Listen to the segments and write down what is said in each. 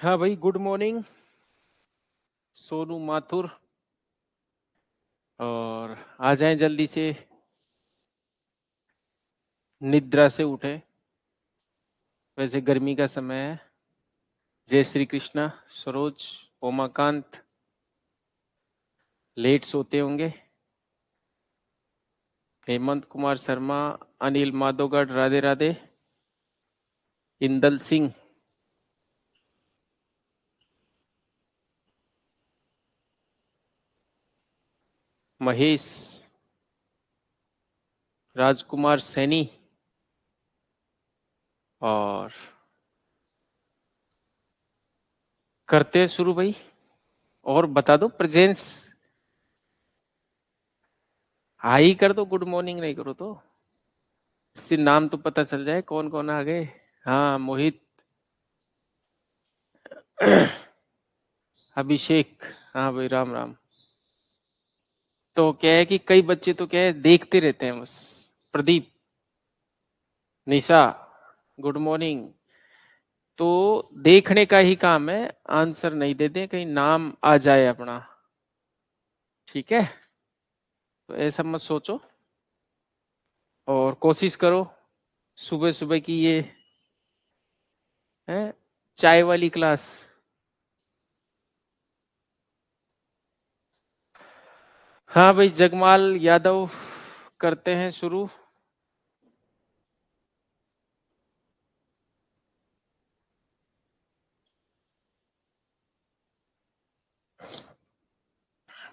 हाँ भाई, good morning Sonu Mathur. और आ जाएं जल्दी से, निद्रा से उठे। वैसे गर्मी का समय है। जय श्री कृष्णा। सरोज, उमाकांत लेट सोते होंगे। हेमंत कुमार शर्मा, अनिल माधोगढ़, राधे राधे। इंदल सिंह, महेश, राजकुमार सैनी। और करते हैं शुरू भाई। और बता दो प्रेजेंस। हाई कर दो, गुड मॉर्निंग नहीं करो तो। इससे नाम तो पता चल जाए कौन कौन आ गए। हाँ, मोहित, अभिषेक। हाँ भाई, राम राम। तो क्या है कि कई बच्चे तो क्या है, देखते रहते हैं बस। प्रदीप, निशा, गुड मॉर्निंग। तो देखने का ही काम है, आंसर नहीं देते, कहीं नाम आ जाए अपना। ठीक है, तो ऐसा मत सोचो और कोशिश करो। सुबह सुबह की ये है चाय वाली क्लास। हाँ भाई, जगमाल यादव, करते हैं शुरू।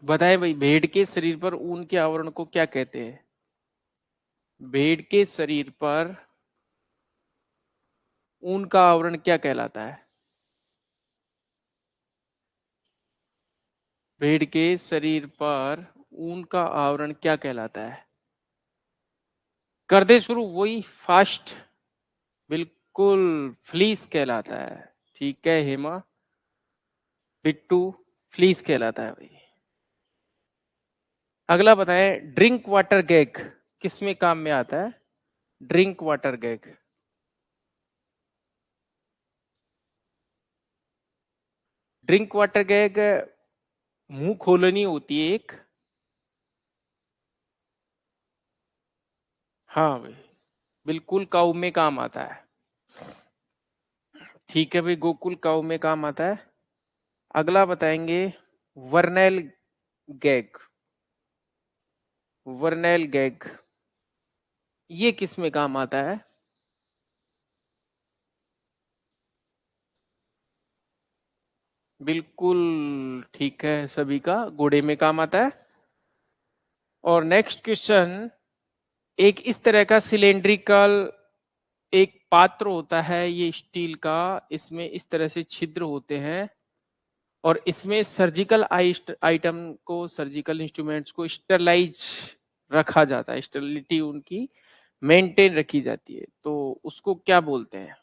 बताए भाई, भेड़ के शरीर पर ऊन के आवरण को क्या कहते हैं? भेड़ के शरीर पर ऊन का आवरण क्या कहलाता है? भेड़ के शरीर पर ऊन का आवरण क्या कहलाता है? कर दे शुरू, वही फास्ट। बिल्कुल, फ्लीस कहलाता है। ठीक है हेमा, बिट्टू, फ्लीस कहलाता है भाई। अगला बताएं, ड्रिंक वाटर गैग किस में काम में आता है? Drink water gag. Drink water gag मुंह खोलनी होती है एक। हाँ भाई, बिल्कुल काऊ में काम आता है। ठीक है भाई, गोकुल काऊ में काम आता है। अगला बताएंगे, वर्नैल गैग। वर्नैल गैग ये किस में काम आता है? बिल्कुल ठीक है, सभी का घोड़े में काम आता है। और नेक्स्ट क्वेश्चन, एक इस तरह का सिलेंड्रिकल एक पात्र होता है, ये स्टील का, इसमें इस तरह से छिद्र होते हैं और इसमें सर्जिकल आइटम को, सर्जिकल इंस्ट्रूमेंट्स को स्टरलाइज रखा जाता है, स्टरलिटी उनकी मेंटेन रखी जाती है। तो उसको क्या बोलते हैं?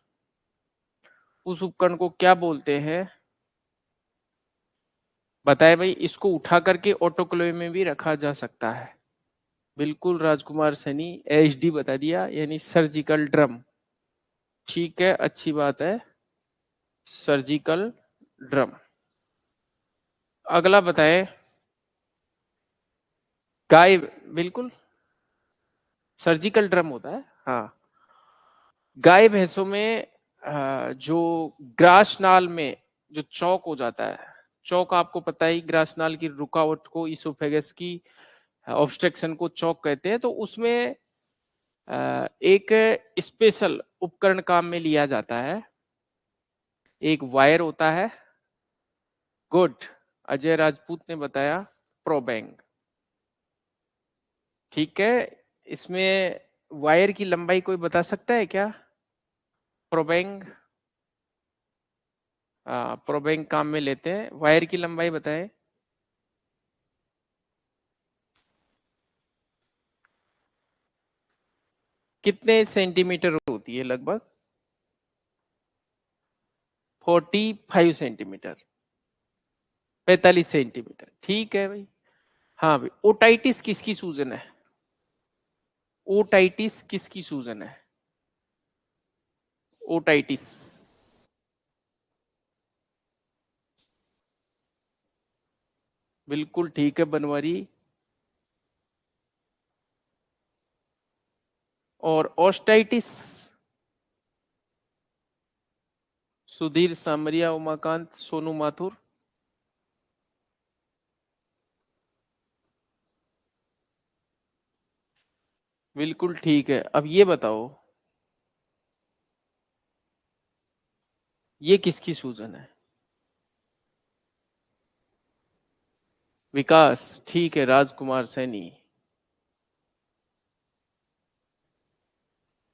उस उपकरण को क्या बोलते हैं? बताए भाई, इसको उठा करके ऑटोक्लेव में भी रखा जा सकता है। बिल्कुल राजकुमार सैनी, एचडी बता दिया, यानी सर्जिकल ड्रम। ठीक है, अच्छी बात है, सर्जिकल ड्रम। अगला बताएं, गाय, बिल्कुल सर्जिकल ड्रम होता है। हाँ, गाय भैंसों में जो ग्रास नाल में जो चौक हो जाता है, चौक आपको पता ही, ग्रास नाल की रुकावट को, इसोफेगस की ऑब्स्ट्रक्शन को चौक कहते हैं। तो उसमें एक स्पेशल उपकरण काम में लिया जाता है, एक वायर होता है। गुड, अजय राजपूत ने बताया, प्रोबैंग। ठीक है, इसमें वायर की लंबाई कोई बता सकता है क्या? प्रोबैंग, प्रोबैंग काम में लेते हैं, वायर की लंबाई बताएं। कितने सेंटीमीटर होती है लगभग? 45 सेंटीमीटर, 45 सेंटीमीटर। ठीक है भाई, हाँ भाई, ओटाइटिस किसकी सूजन है? ओटाइटिस किसकी सूजन है? ओटाइटिस। बिल्कुल ठीक है बनवारी। और ऑस्टाइटिस? सुधीर सामरिया, उमाकांत, सोनू माथुर। बिल्कुल ठीक है। अब ये बताओ, ये किसकी सूजन है? विकास, ठीक है, राजकुमार सैनी।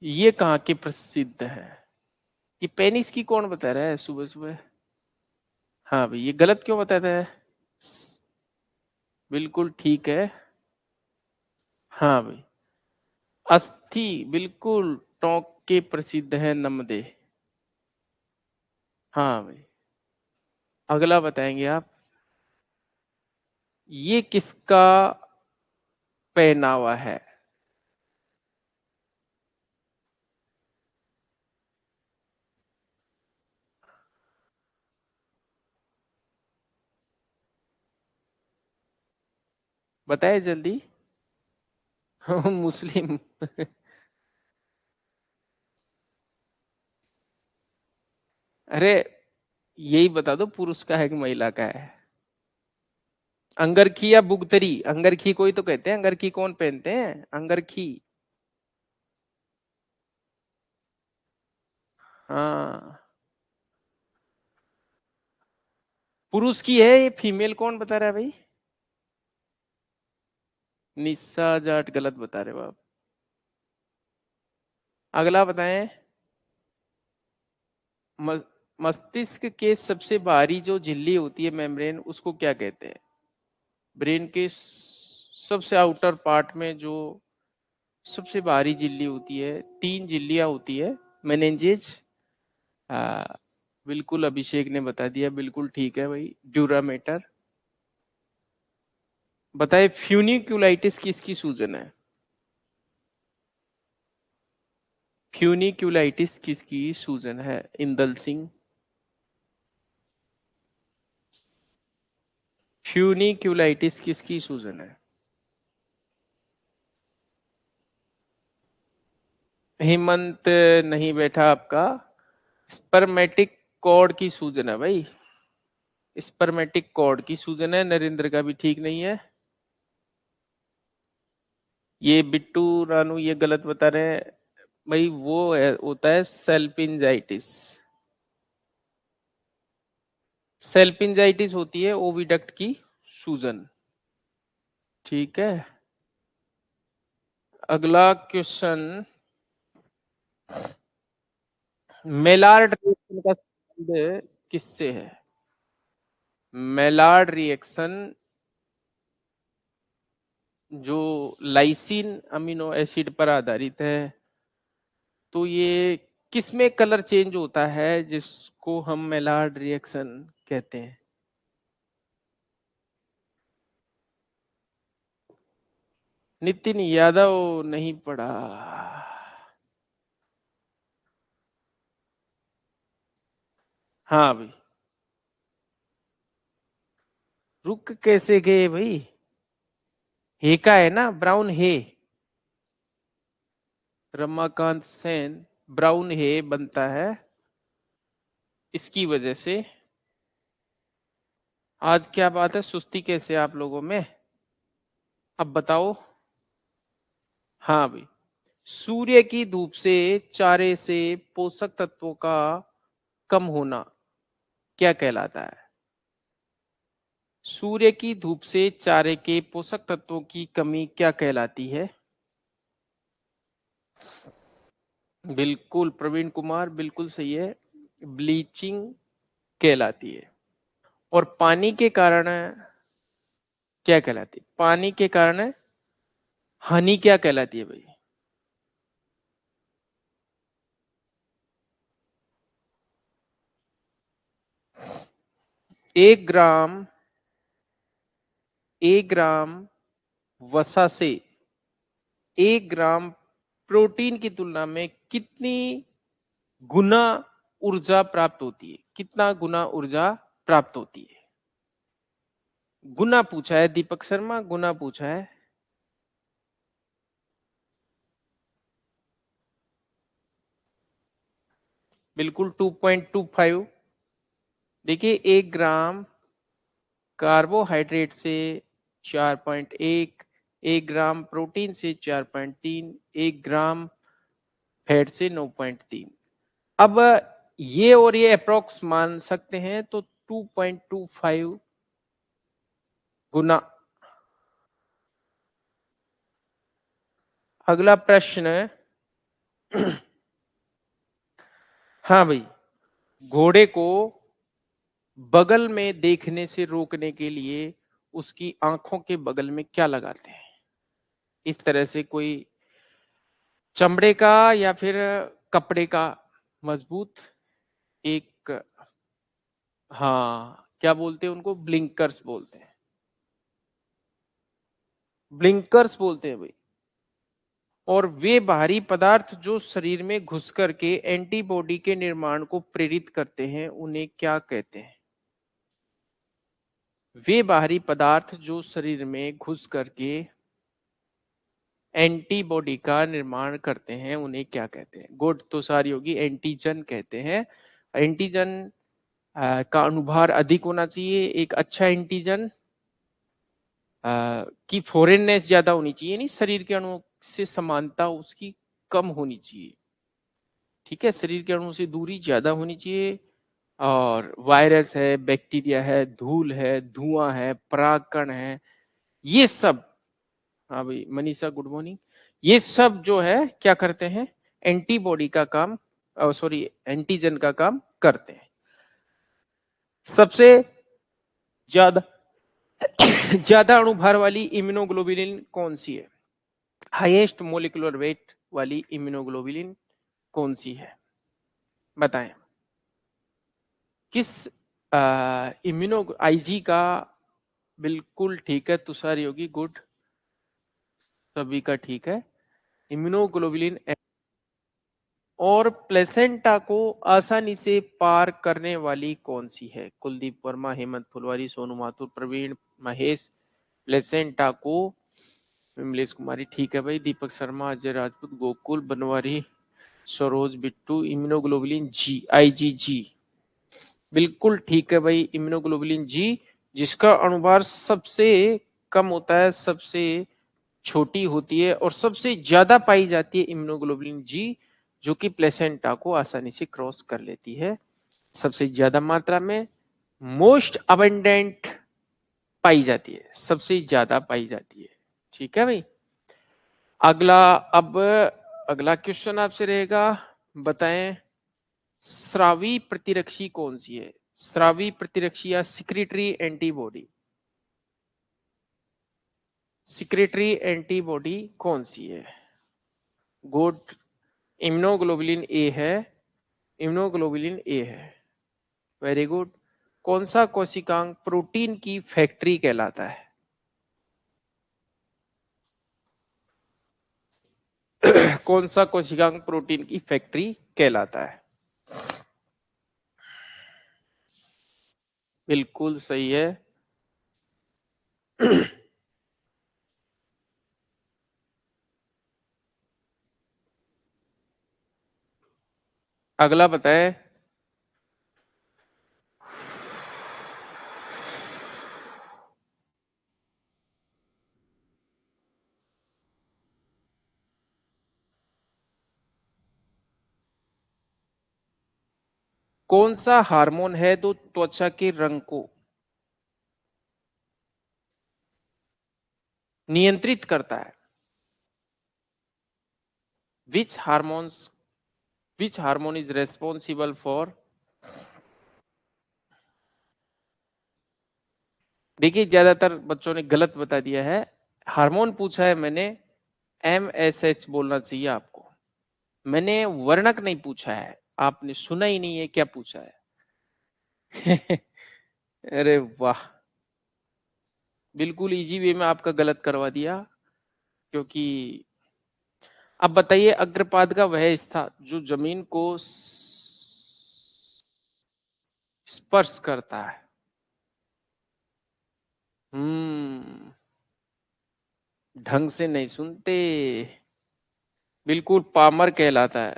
ये कहाँ के प्रसिद्ध है? ये पेनिस की कौन बता रहा है सुबह सुबह? हाँ भाई, ये गलत क्यों बताता है? बिल्कुल ठीक है। हाँ भाई, अस्थि, बिल्कुल टोंक के प्रसिद्ध है नमदे। हाँ भाई, अगला बताएंगे आप। ये किसका पहनावा है? बताए जल्दी। मुस्लिम। अरे, यही बता दो, पुरुष का है कि महिला का है? अंगरखी या बुगतरी? अंगरखी कोई तो कहते हैं, अंगरखी कौन पहनते हैं? अंगरखी। हाँ, पुरुष की है ये, फीमेल कौन बता रहा है भाई? निस्सा जाट गलत बता रहे हो आप। अगला बताएं। मस- मस्तिष्क के सबसे बाहरी जो झिल्ली होती है, मेम्ब्रेन, उसको क्या कहते हैं? ब्रेन के सबसे आउटर पार्ट में जो सबसे बाहरी झिल्ली होती है, तीन झिल्लियां होती है, मेनेंजेज। हाँ, बिल्कुल अभिषेक ने बता दिया, बिल्कुल ठीक है भाई, ड्यूरामेटर। बताए, फ्यूनिक्यूलाइटिस किसकी सूजन है? फ्यूनिक्यूलाइटिस किसकी सूजन है? इंदल सिंह। फ्यूनिक्यूलाइटिस किसकी सूजन है? हेमंत नहीं बैठा आपका। स्पर्मेटिक कॉर्ड की सूजन है भाई। स्पर्मेटिक कॉर्ड की सूजन है। नरेंद्र का भी ठीक नहीं है। ये बिट्टू रानू ये गलत बता रहे हैं भाई। वो है, होता है सेल्पिंजाइटिस। सेल्पिंजाइटिस होती है ओविडक्ट की सूजन। ठीक है। अगला क्वेश्चन। मेलार्ड रिएक्शन का संबंध किससे है? मेलार्ड रिएक्शन जो लाइसिन अमीनो एसिड पर आधारित है, तो ये किसमें कलर चेंज होता है जिसको हम मेलार्ड रिएक्शन कहते हैं? नितिन यादव नहीं पढ़ा। हाँ भाई। रुक कैसे गए भाई? हे का है ना, ब्राउन हे। रमाकांत सेन, ब्राउन हे बनता है इसकी वजह से। आज क्या बात है, सुस्ती कैसे आप लोगों में? अब बताओ। हाँ भाई, सूर्य की धूप से चारे से पोषक तत्वों का कम होना क्या कहलाता है? सूर्य की धूप से चारे के पोषक तत्वों की कमी क्या कहलाती है? बिल्कुल प्रवीण कुमार, बिल्कुल सही है, ब्लीचिंग कहलाती है। और पानी के कारण क्या कहलाती है? पानी के कारण हनी क्या कहलाती है भाई? 1 ग्राम 1 ग्राम वसा से 1 ग्राम प्रोटीन की तुलना में कितनी गुना ऊर्जा प्राप्त होती है? कितना गुना ऊर्जा प्राप्त होती है? गुना पूछा है दीपक शर्मा, गुना पूछा है। बिल्कुल 2.25। देखिए 1 ग्राम कार्बोहाइड्रेट से 4.1, 1 ग्राम प्रोटीन से 4.3, 1 ग्राम फैट से 9.3। अब ये और ये अप्रोक्स मान सकते हैं, तो 2.25 गुना। अगला प्रश्न, हाँ भाई, घोड़े को बगल में देखने से रोकने के लिए उसकी आंखों के बगल में क्या लगाते हैं? इस तरह से कोई चमड़े का या फिर कपड़े का मजबूत एक, हाँ क्या बोलते हैं उनको? ब्लिंकर्स बोलते हैं, ब्लिंकर्स बोलते हैं भाई। और वे बाहरी पदार्थ जो शरीर में घुस करके एंटीबॉडी के निर्माण को प्रेरित करते हैं, उन्हें क्या कहते हैं? वे बाहरी पदार्थ जो शरीर में घुस करके एंटीबॉडी का निर्माण करते हैं, उन्हें क्या कहते हैं? गुड, तो सारी होगी, एंटीजन कहते हैं। एंटीजन का अनुभार अधिक होना चाहिए। एक अच्छा एंटीजन की फॉरेननेस ज्यादा होनी चाहिए, नहीं शरीर के अणुओं से समानता उसकी कम होनी चाहिए। ठीक है, शरीर के अणुओं से दूरी ज्यादा होनी चाहिए। और वायरस है, बैक्टीरिया है, धूल है, धुआं है, परागकण है, ये सब, हाँ भाई मनीषा गुड मॉर्निंग, ये सब जो है क्या करते हैं? एंटीबॉडी का काम, सॉरी एंटीजन का काम करते हैं। सबसे ज्यादा ज्यादा अणुभार वाली इम्यूनोग्लोबुलिन कौन सी है? हाईएस्ट मोलिकुलर वेट वाली इम्यूनोग्लोबुलिन कौन सी है? बताएं। किस इम्यूनो आईजी का? बिल्कुल ठीक है, तुषार योगी गुड, सभी का ठीक है। इम्यूनोग्लोबुलिन। और प्लेसेंटा को आसानी से पार करने वाली कौन सी है? कुलदीप वर्मा, हेमंत फुलवारी, सोनू माथुर, प्रवीण, महेश। प्लेसेंटा को विमलेश कुमारी ठीक है भाई, Deepak Sharma, Ajay Rajput, Gokul Banwari, Saroj Bittu. Immunoglobulin G, IgG, बिल्कुल ठीक है भाई, इम्यूनोग्लोबुलिन जी, जिसका अणुभार सबसे कम होता है, सबसे छोटी होती है और सबसे ज्यादा पाई जाती है इम्यूनोग्लोबुलिन जी, जो कि प्लेसेंटा को आसानी से क्रॉस कर लेती है सबसे ज्यादा मात्रा में, मोस्ट अबंडेंट पाई जाती है, सबसे ज्यादा पाई जाती है। ठीक है भाई। अगला, अब अगला क्वेश्चन आपसे रहेगा, बताएं स्रावी प्रतिरक्षी कौन सी है? स्रावी प्रतिरक्षी या सिक्रेटरी एंटीबॉडी, सिक्रेटरी एंटीबॉडी कौन सी है? गुड, इम्यूनोग्लोबुलिन ए है, इम्यूनोग्लोबुलिन ए है, वेरी गुड। कौन सा कोशिकांग प्रोटीन की फैक्ट्री कहलाता है? कौन सा कोशिकांग प्रोटीन की फैक्ट्री कहलाता है? बिल्कुल सही है। अगला बताएं, कौन सा हार्मोन है जो त्वचा के रंग को नियंत्रित करता है? विच hormones, which hormone is responsible for, देखिए ज्यादातर बच्चों ने गलत बता दिया है, हार्मोन पूछा है मैंने, MSH बोलना चाहिए आपको, मैंने वर्णक नहीं पूछा है, आपने सुना ही नहीं है क्या पूछा है। अरे वाह, बिल्कुल इजी वे में आपका गलत करवा दिया। क्योंकि अब बताइए अग्रपाद का वह हिस्सा जो जमीन को स्पर्श करता है। ढंग से नहीं सुनते, बिल्कुल पामर कहलाता है।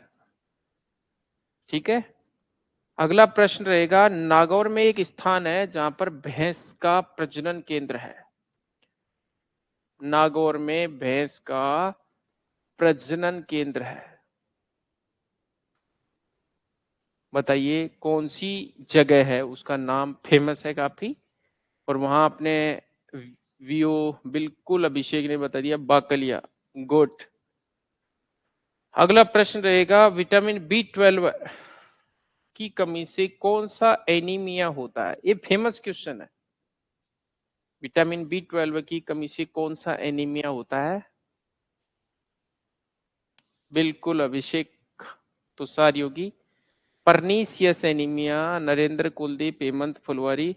ठीक है, अगला प्रश्न रहेगा, नागौर में एक स्थान है जहां पर भैंस का प्रजनन केंद्र है। नागौर में भैंस का प्रजनन केंद्र है, बताइए कौन सी जगह है, उसका नाम फेमस है काफी, और वहां अपने वीओ बिल्कुल अभिषेक ने बता दिया, बाकलिया। गुड। अगला प्रश्न रहेगा, विटामिन बी 12 की कमी से कौन सा एनीमिया होता है। ये फेमस क्वेश्चन है, विटामिन बी 12 की कमी से कौन सा एनीमिया होता है। बिल्कुल अभिषेक, तुषार योगी, परनीसियस एनीमिया, नरेंद्र कुलदीप, हेमंत फुलवारी।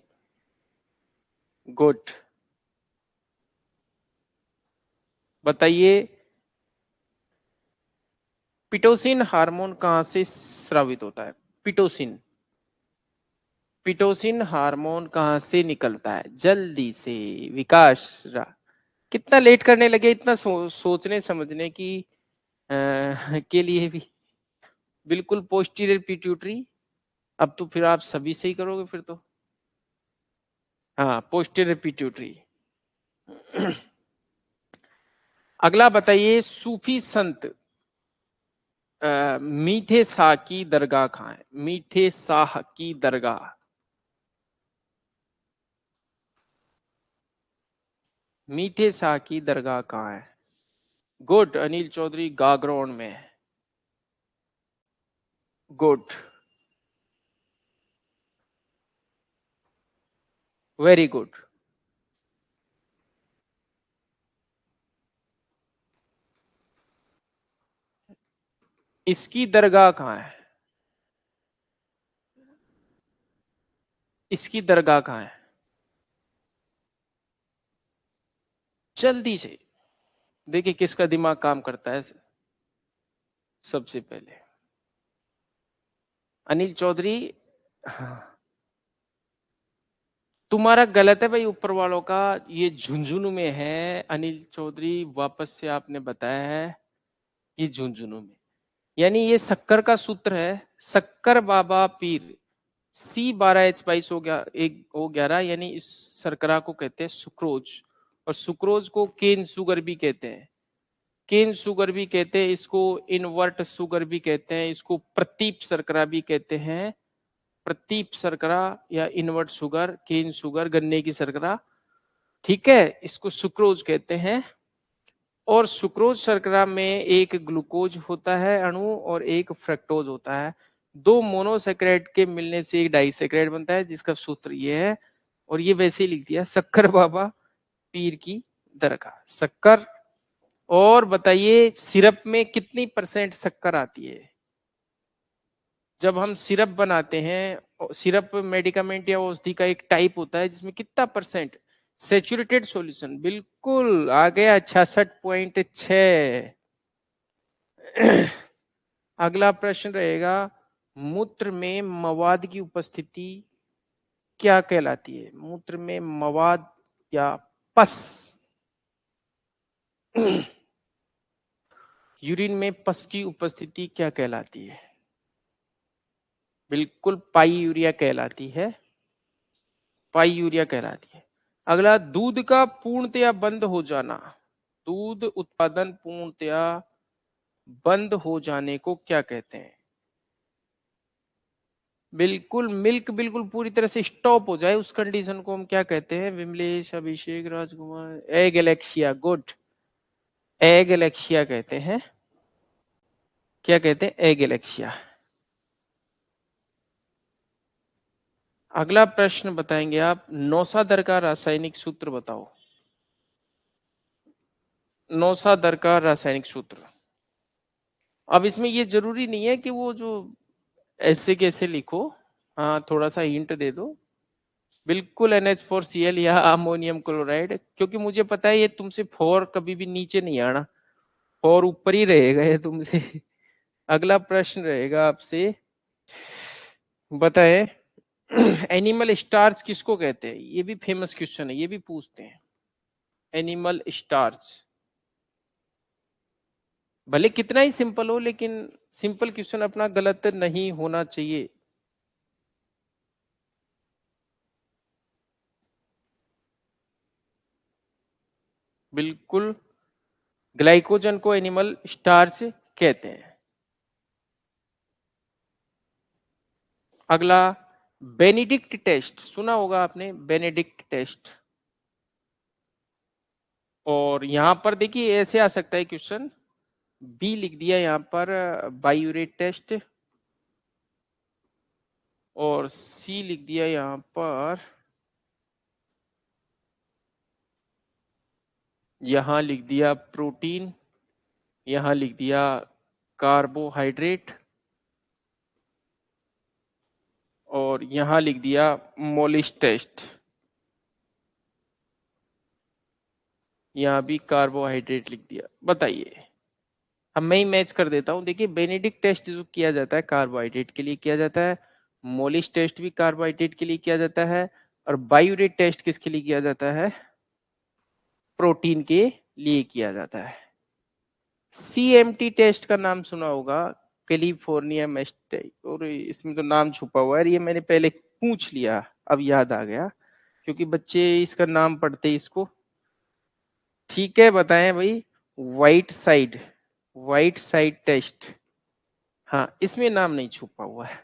गुड। बताइए पिटोसिन हार्मोन कहां से स्रावित होता है। पिटोसिन, पिटोसिन हार्मोन कहां से निकलता है, जल्दी से। विकास कितना लेट करने लगे, इतना सोचने समझने की के लिए भी। बिल्कुल पोस्टीरियर पिट्यूटरी। अब तो फिर आप सभी से ही करोगे फिर तो। हाँ, पोस्टीरियर पिट्यूटरी। अगला बताइए, सूफी संत मीठे शाह की दरगाह कहाँ है। मीठे शाह की दरगाह, मीठे शाह की दरगाह कहाँ है। गुड अनिल चौधरी, गागरोन में। Good, very good. इसकी दरगाह कहाँ है, इसकी दरगाह कहाँ है, जल्दी से। देखिए किसका दिमाग काम करता है सबसे पहले। अनिल चौधरी। हाँ, तुम्हारा गलत है भाई, ऊपर वालों का। ये झुंझुनू में है अनिल चौधरी, वापस से आपने बताया है ये झुंझुनू में। यानी ये शक्कर का सूत्र है, शक्कर बाबा पीर। C12H22 हो गया, एक O11, यानी इस शर्करा को कहते हैं सुक्रोज, और सुक्रोज को केन शुगर भी कहते हैं। केन शुगर भी कहते हैं इसको, इनवर्ट शुगर भी कहते हैं इसको, प्रतीप शर्करा भी कहते हैं। प्रतीप शर्करा या इनवर्ट शुगर, केन शुगर, गन्ने की शर्करा। ठीक है, इसको सुक्रोज कहते हैं। और सुक्रोज शर्करा में एक ग्लूकोज होता है अणु और एक फ्रक्टोज होता है। दो मोनोसेक्राइड के मिलने से एक डाइसेक्राइड बनता है, जिसका सूत्र ये है। और ये वैसे ही लिख दिया, शक्कर बाबा पीर की दरगाह, शक्कर। और बताइए सिरप में कितनी % शक्कर आती है। जब हम सिरप बनाते हैं, सिरप मेडिकामेंट या औषधि का एक टाइप होता है जिसमें कितना % सेचुरेटेड सॉल्यूशन। बिल्कुल आ गया, 66.6। अगला प्रश्न रहेगा, मूत्र में मवाद की उपस्थिति क्या कहलाती है। मूत्र में मवाद या पस। यूरिन में पस की उपस्थिति क्या कहलाती है। बिल्कुल पाई यूरिया कहलाती है, पाई यूरिया कहलाती है। अगला, दूध का पूर्णतया बंद हो जाना, दूध उत्पादन पूर्णतया बंद हो जाने को क्या कहते हैं। बिल्कुल मिल्क बिल्कुल पूरी तरह से स्टॉप हो जाए, उस कंडीशन को हम क्या कहते हैं। विमलेश, अभिषेक, राजकुमार, एगेलेक्सिया। गुड, एगेलेक्सिया कहते हैं। क्या कहते हैं, एगेलेक्सिया। अगला प्रश्न बताएंगे आप, नौसादर का रासायनिक सूत्र बताओ। नौसादर का रासायनिक सूत्र। अब इसमें ये जरूरी नहीं है कि वो जो ऐसे कैसे लिखो, हाँ थोड़ा सा हिंट दे दो। बिल्कुल NH4Cl या अमोनियम क्लोराइड, क्योंकि मुझे पता है ये तुमसे 4 कभी भी नीचे नहीं आना, 4 ऊपर ही रहेगा ये तुमसे। अगला प्रश्न रहेगा आपसे, बताए एनिमल स्टार्च किसको कहते हैं? ये भी फेमस क्वेश्चन है, ये भी पूछते हैं। एनिमल स्टार्च, भले कितना ही सिंपल हो, लेकिन सिंपल क्वेश्चन अपना गलत नहीं होना चाहिए। बिल्कुल, ग्लाइकोजन को एनिमल स्टार्च कहते हैं। अगला, बेनेडिक्ट टेस्ट सुना होगा आपने, बेनेडिक्ट टेस्ट। और यहां पर देखिए ऐसे आ सकता है क्वेश्चन, बी लिख दिया यहां पर बायूरेट टेस्ट, और सी लिख दिया यहां पर, यहां लिख दिया प्रोटीन, यहां लिख दिया कार्बोहाइड्रेट, और यहां लिख दिया मोलिस टेस्ट। यहां भी कार्बोहाइड्रेट लिख दिया। बताइए, अब मैं ही मैच कर देता हूं। देखिए, बेनेडिक्ट टेस्ट जो किया जाता है कार्बोहाइड्रेट के लिए किया जाता है, मोलिस टेस्ट भी कार्बोहाइड्रेट के लिए किया जाता है, और बायूरेट टेस्ट किसके लिए किया जाता है? प्रोटीन के लिए किया जाता है। CMT टेस्ट का नाम सुना होगा, कैलिफोर्निया मेस्ट, और इसमें तो नाम छुपा हुआ है, ये मैंने पहले पूछ लिया, अब याद आ गया, क्योंकि बच्चे इसका नाम पढ़ते इसको। ठीक है, बताएं भाई। व्हाइट साइड टेस्ट, हाँ इसमें नाम नहीं छुपा हुआ है।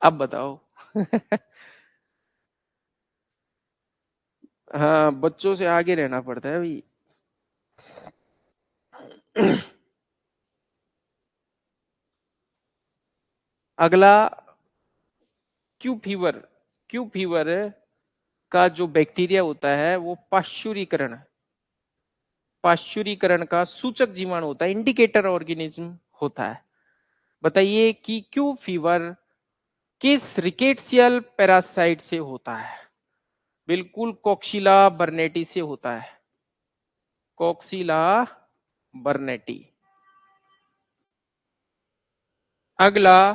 अब बताओ। हाँ, बच्चों से आगे रहना पड़ता है भाई। अगला, क्यू फीवर का जो बैक्टीरिया होता है वो पाश्चुरीकरण का सूचक जीवाणु होता है, इंडिकेटर ऑर्गेनिज्म होता है। बताइए कि क्यू फीवर किस रिकेट्सियल पैरासाइट से होता है? बिल्कुल, कोक्सीला बर्नेटी से होता है, कोक्सीला बर्नेटी। अगला,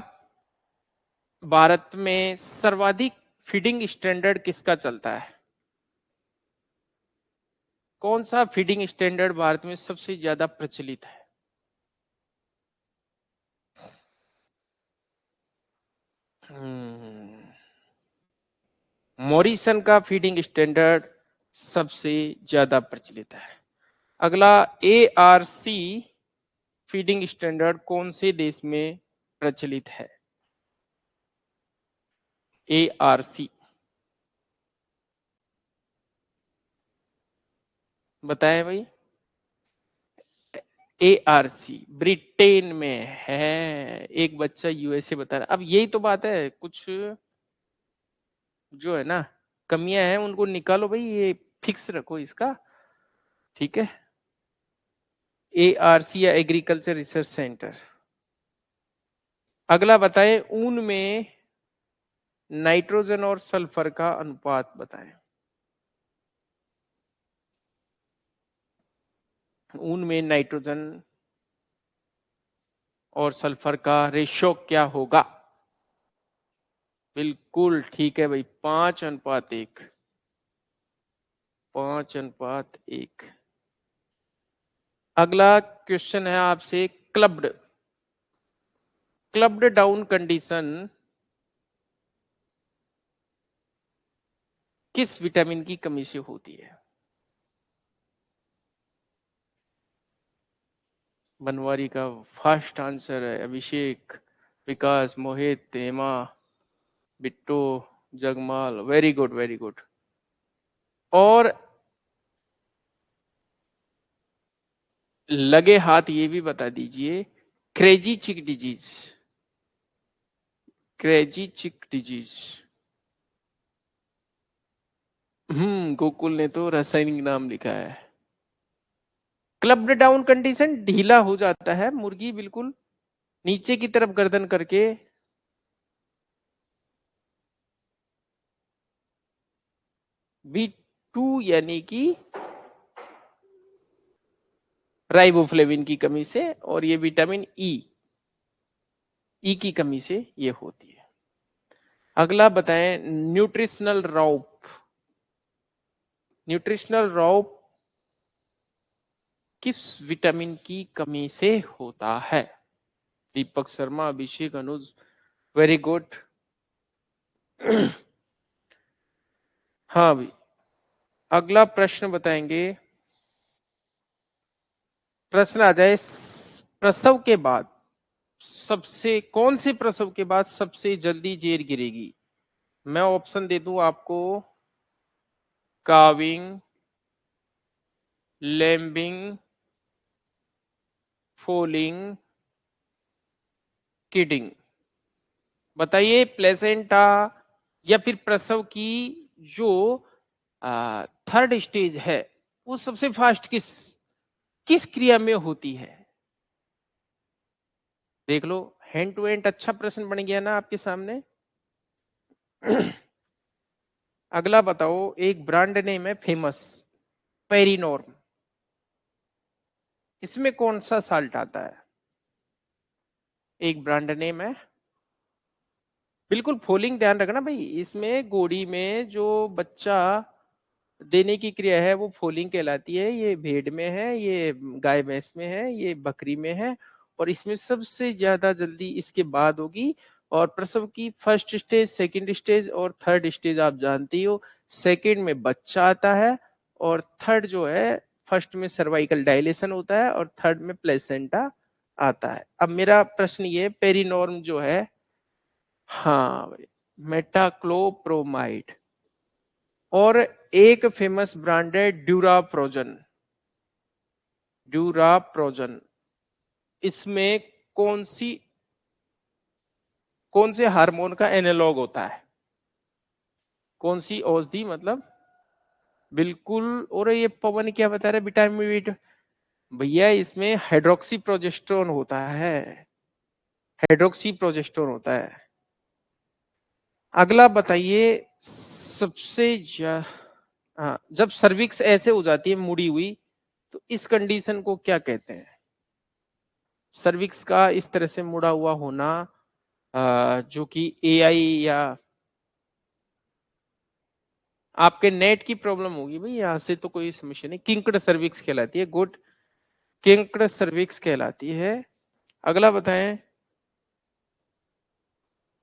भारत में सर्वाधिक फीडिंग स्टैंडर्ड किसका चलता है? कौन सा फीडिंग स्टैंडर्ड भारत में सबसे ज्यादा प्रचलित है? मॉरिसन का फीडिंग स्टैंडर्ड सबसे ज्यादा प्रचलित है। अगला, ARC फीडिंग स्टैंडर्ड कौन से देश में प्रचलित है? ARC, बताएं भाई। ARC ब्रिटेन में है। एक बच्चा USA बता रहा। अब यही तो बात है, कुछ जो है ना कमियां हैं उनको निकालो भाई, ये फिक्स रखो इसका। ठीक है, ARC या एग्रीकल्चर रिसर्च सेंटर। अगला बताएं, ऊन में नाइट्रोजन और सल्फर का अनुपात बताएं। ऊन में नाइट्रोजन और सल्फर का रेशो क्या होगा? बिल्कुल ठीक है भाई, 5:1। 5:1। अगला क्वेश्चन है आपसे, क्लब्ड डाउन कंडीशन किस विटामिन की कमी से होती है? बनवारी का फर्स्ट आंसर है Abhishek, Vikas, Mohit, Hema, Bittu, Jagmal, very good very good. और लगे हाथ ये भी बता दीजिए, crazy chick disease, crazy chick disease. Gokul ने तो रासायनिक नाम लिखा है। क्लब्ड डाउन कंडीशन, ढीला हो जाता है मुर्गी, बिल्कुल नीचे की तरफ गर्दन करके। B2 यानी कि राइबोफ्लेविन की कमी से, और ये विटामिन ई की कमी से ये होती है। अगला बताएं, न्यूट्रिशनल रॉप। न्यूट्रिशनल रॉप किस विटामिन की कमी से होता है? दीपक शर्मा, अभिषेक, अनुज, वेरी गुड। हाँ भाई, अगला प्रश्न बताएंगे। प्रश्न आ जाए, प्रसव के बाद सबसे, कौन से प्रसव के बाद सबसे जल्दी जेर गिरेगी? मैं ऑप्शन दे दूं आपको, काविंग, लैम्बिंग, फोलिंग, किडिंग। बताइए, प्लेसेंटा या फिर प्रसव की जो थर्ड स्टेज है वो सबसे फास्ट किस किस क्रिया में होती है? देख लो, हैंड टू हैंड अच्छा प्रश्न बन गया ना आपके सामने। अगला बताओ, एक ब्रांड नेम है फेमस, पेरिनॉर्म, इसमें कौन सा साल्ट आता है? एक ब्रांड नेम है, बिल्कुल फोलिंग ध्यान रखना भाई, इसमें गोड़ी में जो बच्चा देने की क्रिया है वो फोलिंग कहलाती है। ये भेड़ में है, ये गाय भैंस में है, ये बकरी में है, और इसमें सबसे ज्यादा जल्दी इसके बाद होगी। और प्रसव की फर्स्ट स्टेज, सेकंड स्टेज और थर्ड स्टेज आप जानती हो। सेकंड में बच्चा आता है, और थर्ड जो है, फर्स्ट में सर्वाइकल डायलेशन होता है और थर्ड में प्लेसेंटा आता है। अब मेरा प्रश्न ये, पेरिनॉर्म जो है, हाँ, मेटाक्लोप्रोमाइड, और एक फेमस ब्रांड है ड्यूराप्रोजन। ड्यूराप्रोजन, इसमें कौन सी, कौन से हार्मोन का एनालॉग होता है? कौन सी औषधि मतलब? बिल्कुल। और ये पवन क्या बता रहे, विटामिन बी? भैया इसमें हाइड्रोक्सी प्रोजेस्टेरोन होता है, हाइड्रोक्सी प्रोजेस्टेरोन होता है। अगला बताइए, सबसे हाँ, जब सर्विक्स ऐसे हो जाती है मुड़ी हुई, तो इस कंडीशन को क्या कहते हैं? सर्विक्स का इस तरह से मुड़ा हुआ होना, जो कि एआई या आपके नेट की प्रॉब्लम होगी भाई, यहां से तो कोई समस्या नहीं। किंकड सर्विक्स कहलाती है, गुड, किंकड सर्विक्स कहलाती है। अगला बताएं,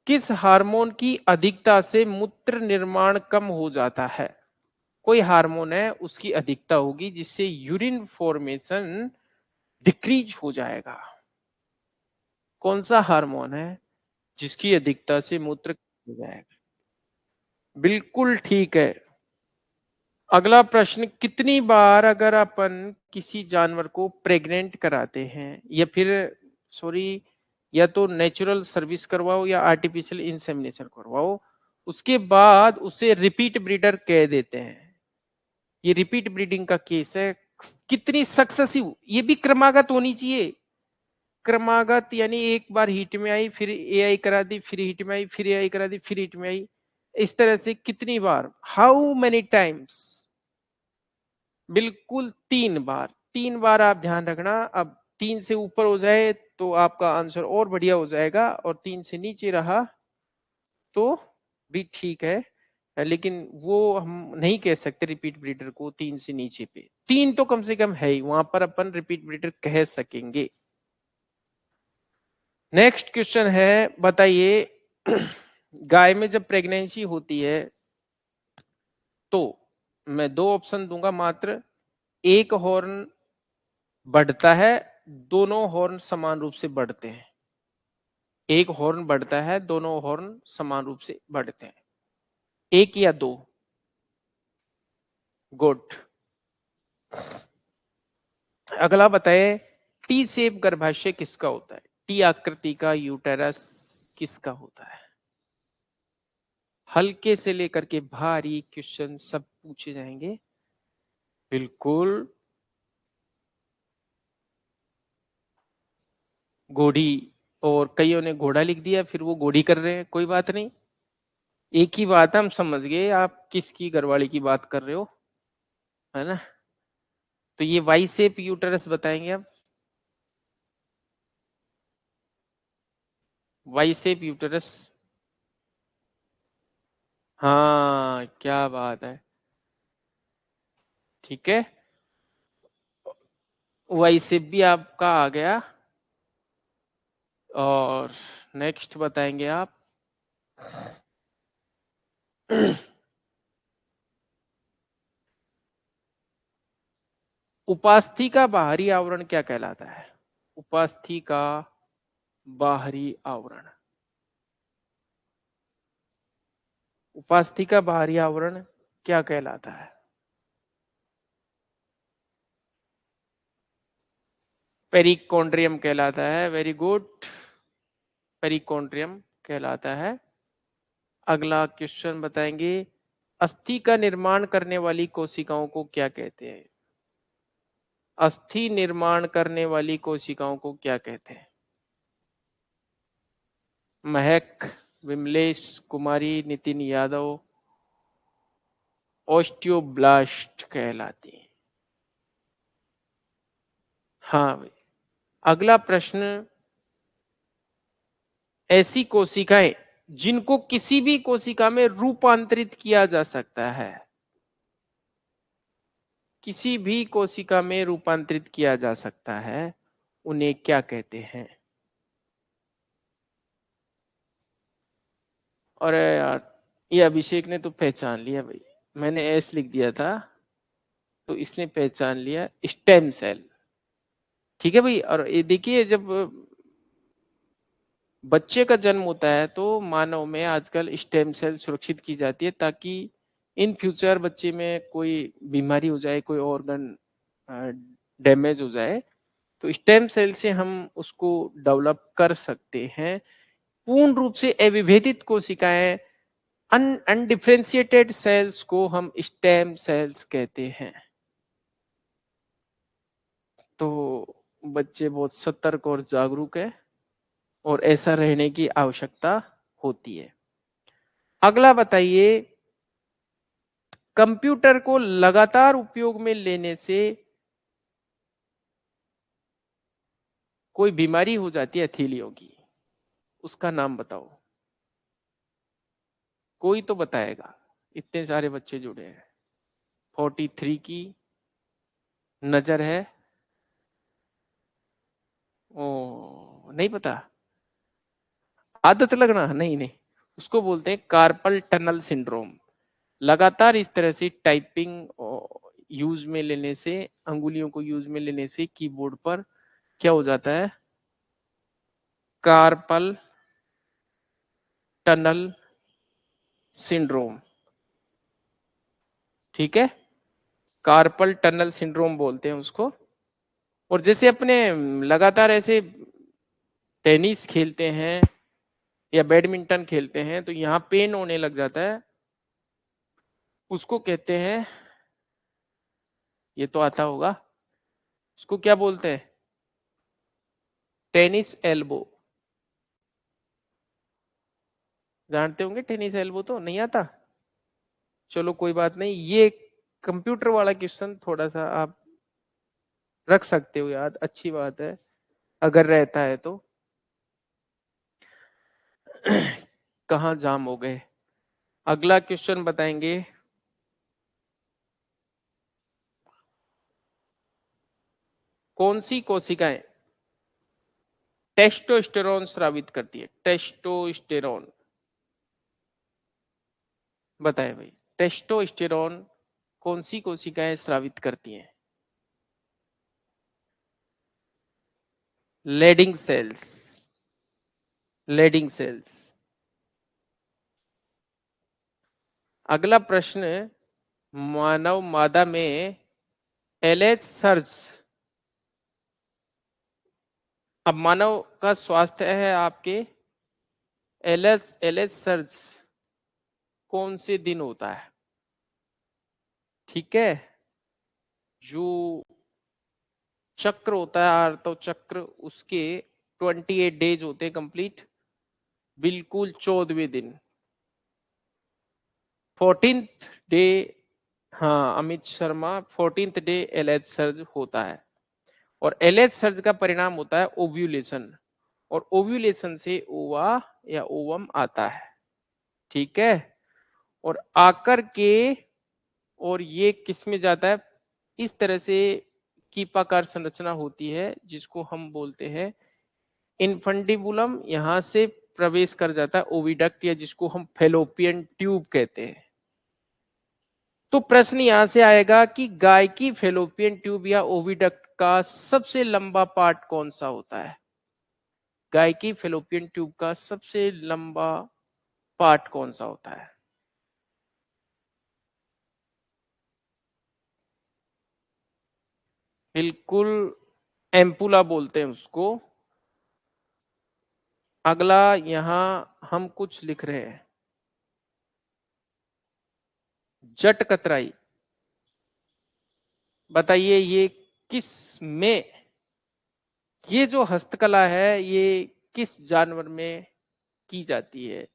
किस हार्मोन की अधिकता से मूत्र निर्माण कम हो जाता है? कोई हार्मोन है, उसकी अधिकता होगी जिससे यूरिन फॉर्मेशन डिक्रीज हो जाएगा। कौन सा हार्मोन है जिसकी अधिकता से मूत्र कम हो जाएगा? बिल्कुल ठीक है। अगला प्रश्न, कितनी बार अगर अपन किसी जानवर को प्रेग्नेंट कराते हैं, या फिर सॉरी, या तो नेचुरल सर्विस करवाओ या आर्टिफिशियल इंसेमिनेशन करवाओ, उसके बाद उसे रिपीट ब्रीडर कह देते हैं, ये रिपीट ब्रीडिंग का केस है, कितनी सक्सेसिव, ये भी क्रमागत होनी चाहिए। क्रमागत यानी एक बार हीट में आई, फिर एआई करा दी, फिर हीट में आई, फिर एआई करा दी, फिर हीट में आई, इस तरह से कितनी बार, हाउ मेनी टाइम्स? बिल्कुल 3 बार। 3 बार आप ध्यान रखना। अब 3 से ऊपर हो जाए तो आपका आंसर और बढ़िया हो जाएगा, और 3 से नीचे रहा तो भी ठीक है, लेकिन वो हम नहीं कह सकते रिपीट ब्रीडर को 3 से नीचे पे। 3 तो कम से कम है ही, वहां पर अपन रिपीट ब्रीडर कह सकेंगे। नेक्स्ट क्वेश्चन है, बताइए, गाय में जब प्रेगनेंसी होती है तो, मैं 2 ऑप्शन दूंगा मात्र, एक हॉर्न बढ़ता है, दोनों हॉर्न समान रूप से बढ़ते हैं। एक हॉर्न बढ़ता है, दोनों हॉर्न समान रूप से बढ़ते हैं, एक या दो? गुड। अगला बताए, टी शेप गर्भाशय किसका होता है? टी आकृति का यूटेरस किसका होता है? हल्के से लेकर के भारी क्वेश्चन सब पूछे जाएंगे। बिल्कुल, घोड़ी, और कईयों ने घोड़ा लिख दिया, फिर वो घोड़ी कर रहे हैं, कोई बात नहीं। एक ही बात हम समझ गए, आप किसकी घरवाली की बात कर रहे हो, है ना। तो ये वाई शेप यूटरस बताएंगे आप, वाई शेप यूटरस। हाँ क्या बात है, ठीक है, वाई शेप भी आपका आ गया। और नेक्स्ट बताएंगे आप उपास्थि का बाहरी आवरण क्या कहलाता है, उपास्थि का बाहरी आवरण, उपास्थि का बाहरी आवरण क्या कहलाता है। पेरिकोन्ड्रियम कहलाता है, वेरी गुड, पेरिकोन्ड्रियम कहलाता है। अगला क्वेश्चन बताएंगे, अस्थि का निर्माण करने वाली कोशिकाओं को क्या कहते हैं, अस्थि निर्माण करने वाली कोशिकाओं को क्या कहते हैं। महक, विमलेश, कुमारी, नितिन यादव, ऑस्टियोब्लास्ट कहलाती है। हाँ भाई। अगला प्रश्न, ऐसी कोशिकाएं जिनको किसी भी कोशिका में रूपांतरित किया जा सकता है, किसी भी कोशिका में रूपांतरित किया जा सकता है, उन्हें क्या कहते हैं। अरे यार, ये अभिषेक ने तो पहचान लिया भाई, मैंने एस लिख दिया था तो इसने पहचान लिया, स्टेम सेल। ठीक है भाई, और ये देखिए, जब बच्चे का जन्म होता है तो मानव में आजकल स्टेम सेल सुरक्षित की जाती है, ताकि इन फ्यूचर बच्चे में कोई बीमारी हो जाए, कोई ऑर्गन डैमेज हो जाए, तो स्टेम सेल से हम उसको डेवलप कर सकते हैं। पूर्ण रूप से अविभेदित कोशिकाएं, अनडिफरेंशिएटेड सेल्स को हम स्टेम सेल्स कहते हैं। तो बच्चे बहुत सतर्क और जागरूक है, और ऐसा रहने की आवश्यकता होती है। अगला बताइए, कंप्यूटर को लगातार उपयोग में लेने से कोई बीमारी हो जाती है हथेलियों की, उसका नाम बताओ, कोई तो बताएगा, इतने सारे बच्चे जुड़े हैं। 43 की नजर है, ओ नहीं पता, आदत लगना, नहीं नहीं, उसको बोलते हैं कार्पल टनल सिंड्रोम। लगातार इस तरह से टाइपिंग यूज में लेने से, अंगुलियों को यूज में लेने से कीबोर्ड पर क्या हो जाता है, कार्पल टनल सिंड्रोम। ठीक है, कार्पल टनल सिंड्रोम बोलते हैं उसको। और जैसे अपने लगातार ऐसे टेनिस खेलते हैं या बैडमिंटन खेलते हैं तो यहाँ पेन होने लग जाता है, उसको कहते हैं, ये तो आता होगा, उसको क्या बोलते हैं, टेनिस एल्बो। जानते होंगे टेनिस एल्बो, तो नहीं आता, चलो कोई बात नहीं, ये कंप्यूटर वाला क्वेश्चन थोड़ा सा आप रख सकते हो याद, अच्छी बात है अगर रहता है तो। कहाँ जाम हो गए। अगला क्वेश्चन बताएंगे, कौन सी कोशिकाएं टेस्टोस्टेरोन स्रावित करती है, टेस्टोस्टेरोन, बताए भाई, टेस्टोस्टेरोन कौन सी कोशिकाएं स्रावित करती हैं। Leydig cells, Leydig cells. अगला प्रश्न, मानव मादा में एलएच सर्ज, अब मानव का स्वास्थ्य है आपके, एलएच एलएच सर्ज कौन से दिन होता है। ठीक है, जो चक्र होता है आर्तव चक्र, उसके 28 डेज होते हैं कंप्लीट, बिल्कुल 14वें दिन, 14th डे, हाँ Amit Sharma, 14th day LH surge होता है और एलएच सर्ज का परिणाम होता है ओव्यूलेशन और ओव्यूलेशन से ओवा या ओवम आता है, ठीक है। और आकर के और ये किस में जाता है, इस तरह से कीपाकार संरचना होती है जिसको हम बोलते हैं इनफंडिबुलम, यहां से प्रवेश कर जाता है ओविडक्ट या जिसको हम फेलोपियन ट्यूब कहते हैं। तो प्रश्न यहां से आएगा कि गाय की फेलोपियन ट्यूब या ओविडक्ट का सबसे लंबा पार्ट कौन सा होता है? गाय की फेलोपियन ट्यूब का सबसे लंबा पार्ट कौन सा होता है? बिल्कुल, एम्पुला बोलते हैं उसको। अगला यहां हम कुछ लिख रहे हैं, जट कतराई। बताइए ये किस में, ये जो हस्तकला है ये किस जानवर में की जाती है?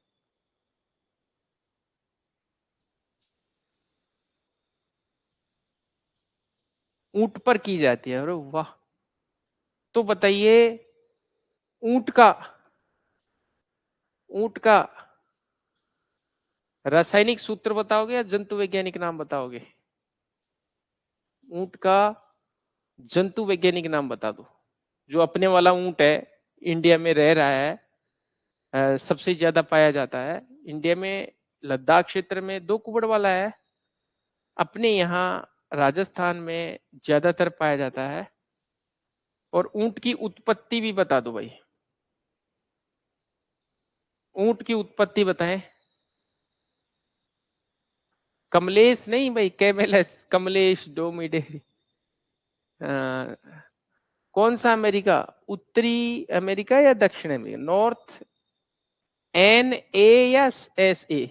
ऊंट पर की जाती है। अरे वाह! तो बताइए ऊंट का, ऊंट का रासायनिक सूत्र बताओगे या जंतु वैज्ञानिक नाम बताओगे? ऊंट का जंतु वैज्ञानिक नाम बता दो। जो अपने वाला ऊंट है, इंडिया में रह रहा है, सबसे ज्यादा पाया जाता है इंडिया में। लद्दाख क्षेत्र में 2 कुबड़ वाला है, अपने यहाँ राजस्थान में ज्यादातर पाया जाता है। और ऊंट की उत्पत्ति भी बता दो भाई, ऊंट की उत्पत्ति बताएं। कमलेश नहीं भाई, कैमेलस, कमलेश डोमिडेरी। कौन सा अमेरिका, उत्तरी अमेरिका या दक्षिण अमेरिका? नॉर्थ, एन ए या एस ए?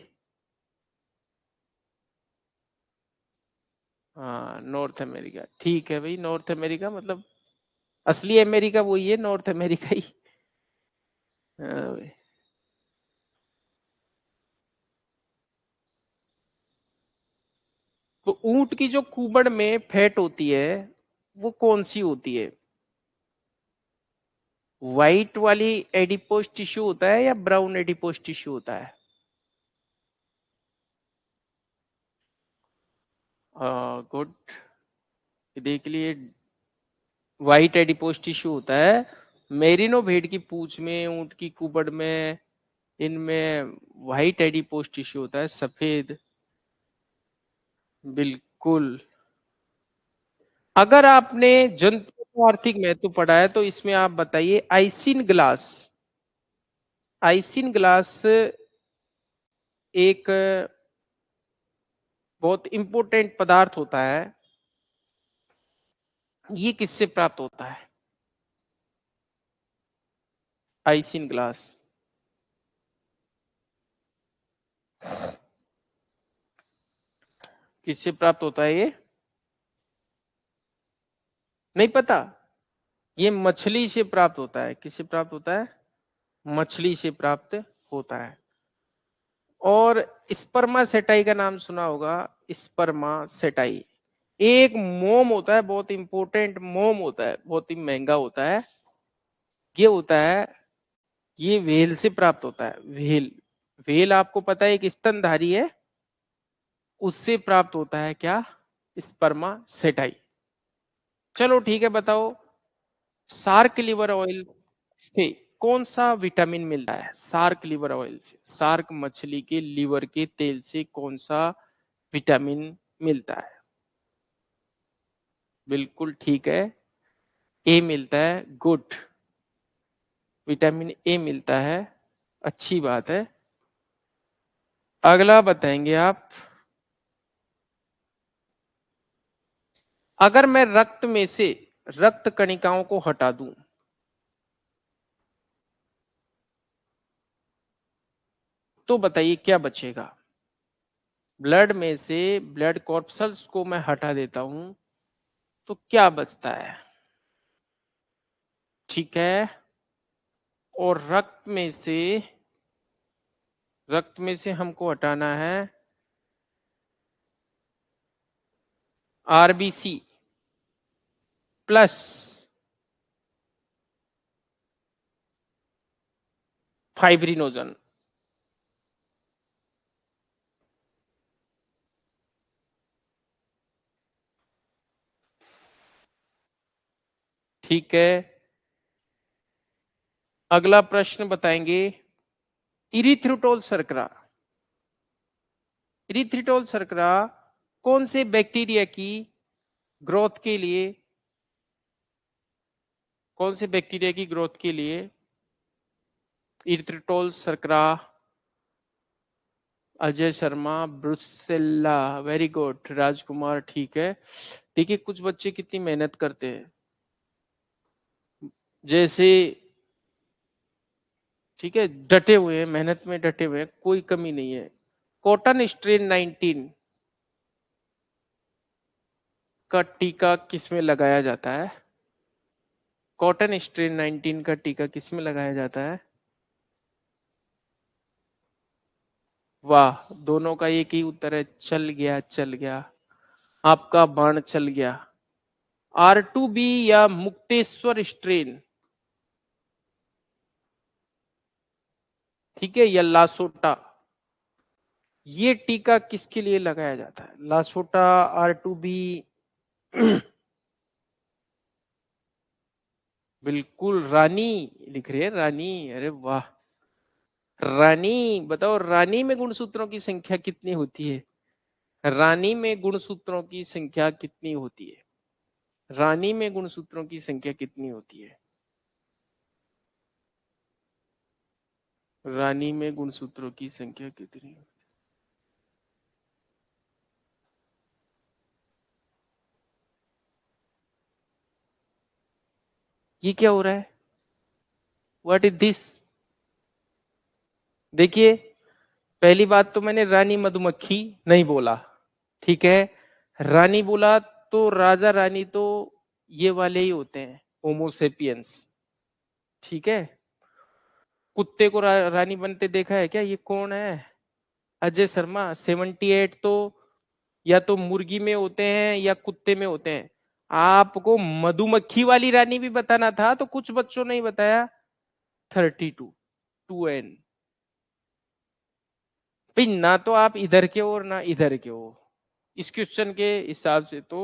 हाँ नॉर्थ अमेरिका, ठीक है भाई, नॉर्थ अमेरिका मतलब असली अमेरिका वही है, नॉर्थ अमेरिका ही। हाँ भाई। तो ऊंट की जो कुबड़ में फैट होती है वो कौन सी होती है? व्हाइट वाली एडिपोज टिश्यू होता है या ब्राउन एडिपोज टिश्यू होता है? गुड, देख लिए, व्हाइट एडिपोज टिश्यू होता है। मेरिनो भेड़ की पूंछ में, ऊंट की कुबड़ में, इनमें व्हाइट एडिपोज टिश्यू होता है, सफेद। बिल्कुल। अगर आपने जंतु का आर्थिक महत्व पढ़ा है तो इसमें आप बताइए आइसिन ग्लास, आइसिन ग्लास एक बहुत इंपॉर्टेंट पदार्थ होता है, ये किससे प्राप्त होता है? आइसिन ग्लास किससे प्राप्त होता है? ये नहीं पता? ये मछली से प्राप्त होता है। किससे प्राप्त होता है? मछली से प्राप्त होता है। और स्पर्मा सेटाई का नाम सुना होगा, स्पर्मा सेटाई एक मोम होता है, बहुत इंपॉर्टेंट मोम होता है, बहुत ही महंगा होता है। ये होता है, ये व्हेल से प्राप्त होता है। व्हेल, व्हेल आपको पता है एक स्तनधारी है, उससे प्राप्त होता है क्या? स्पर्मा सेटाई। चलो ठीक है, बताओ शार्क लिवर ऑयल से कौन सा विटामिन मिलता है? शार्क लिवर ऑयल से, शार्क मछली के लीवर के तेल से कौन सा विटामिन मिलता है? बिल्कुल ठीक है, ए मिलता है। गुड, विटामिन ए मिलता है, अच्छी बात है। अगला बताएंगे आप, अगर मैं रक्त में से रक्त कणिकाओं को हटा दूं तो बताइए क्या बचेगा? ब्लड में से ब्लड कॉर्पसल्स को मैं हटा देता हूं तो क्या बचता है? ठीक है। और रक्त में से हमको हटाना है आरबीसी प्लस फाइब्रिनोजन। ठीक है, अगला प्रश्न बताएंगे। इरिथ्रिटोल शर्करा, इरिथ्रिटोल शर्करा कौन से बैक्टीरिया की ग्रोथ के लिए, कौन से बैक्टीरिया की ग्रोथ के लिए इरिथ्रिटोल शर्करा? Ajay Sharma, brucella, very good. Rajkumar, ठीक है। देखिए कुछ बच्चे कितनी मेहनत करते हैं, जैसे, ठीक है, डटे हुए हैं, मेहनत में डटे हुए हैं, कोई कमी नहीं है। कॉटन स्ट्रेन 19 का टीका किसमें लगाया जाता है? कॉटन स्ट्रेन 19 का टीका किसमें लगाया जाता है? वाह, दोनों का एक ही उत्तर है। चल गया, चल गया, आपका बाण चल गया। R2B या मुक्तेश्वर स्ट्रेन, ठीक है, या लासोटा, ये टीका किसके लिए लगाया जाता है? LaSota, R2B। बिल्कुल, रानी लिख रहे हैं, रानी, अरे वाह। रानी, बताओ रानी में गुणसूत्रों की संख्या कितनी होती है? रानी में गुणसूत्रों की संख्या कितनी होती है? रानी में गुणसूत्रों की संख्या कितनी होती है? रानी में गुणसूत्रों की संख्या कितनी? ये क्या हो रहा है? What is this? देखिए, पहली बात तो मैंने रानी मधुमक्खी नहीं बोला, ठीक है। रानी बोला तो राजा रानी तो ये वाले ही होते हैं, होमोसेपियंस, ठीक है। कुत्ते को रानी बनते देखा है क्या? ये कौन है? अजय शर्मा। 78 तो या तो मुर्गी में होते हैं या कुत्ते में होते हैं। आपको मधुमक्खी वाली रानी भी बताना था तो कुछ बच्चों ने ही बताया 32, 2N। भाई ना तो आप इधर के हो और ना इधर के हो, इस क्वेश्चन के हिसाब से तो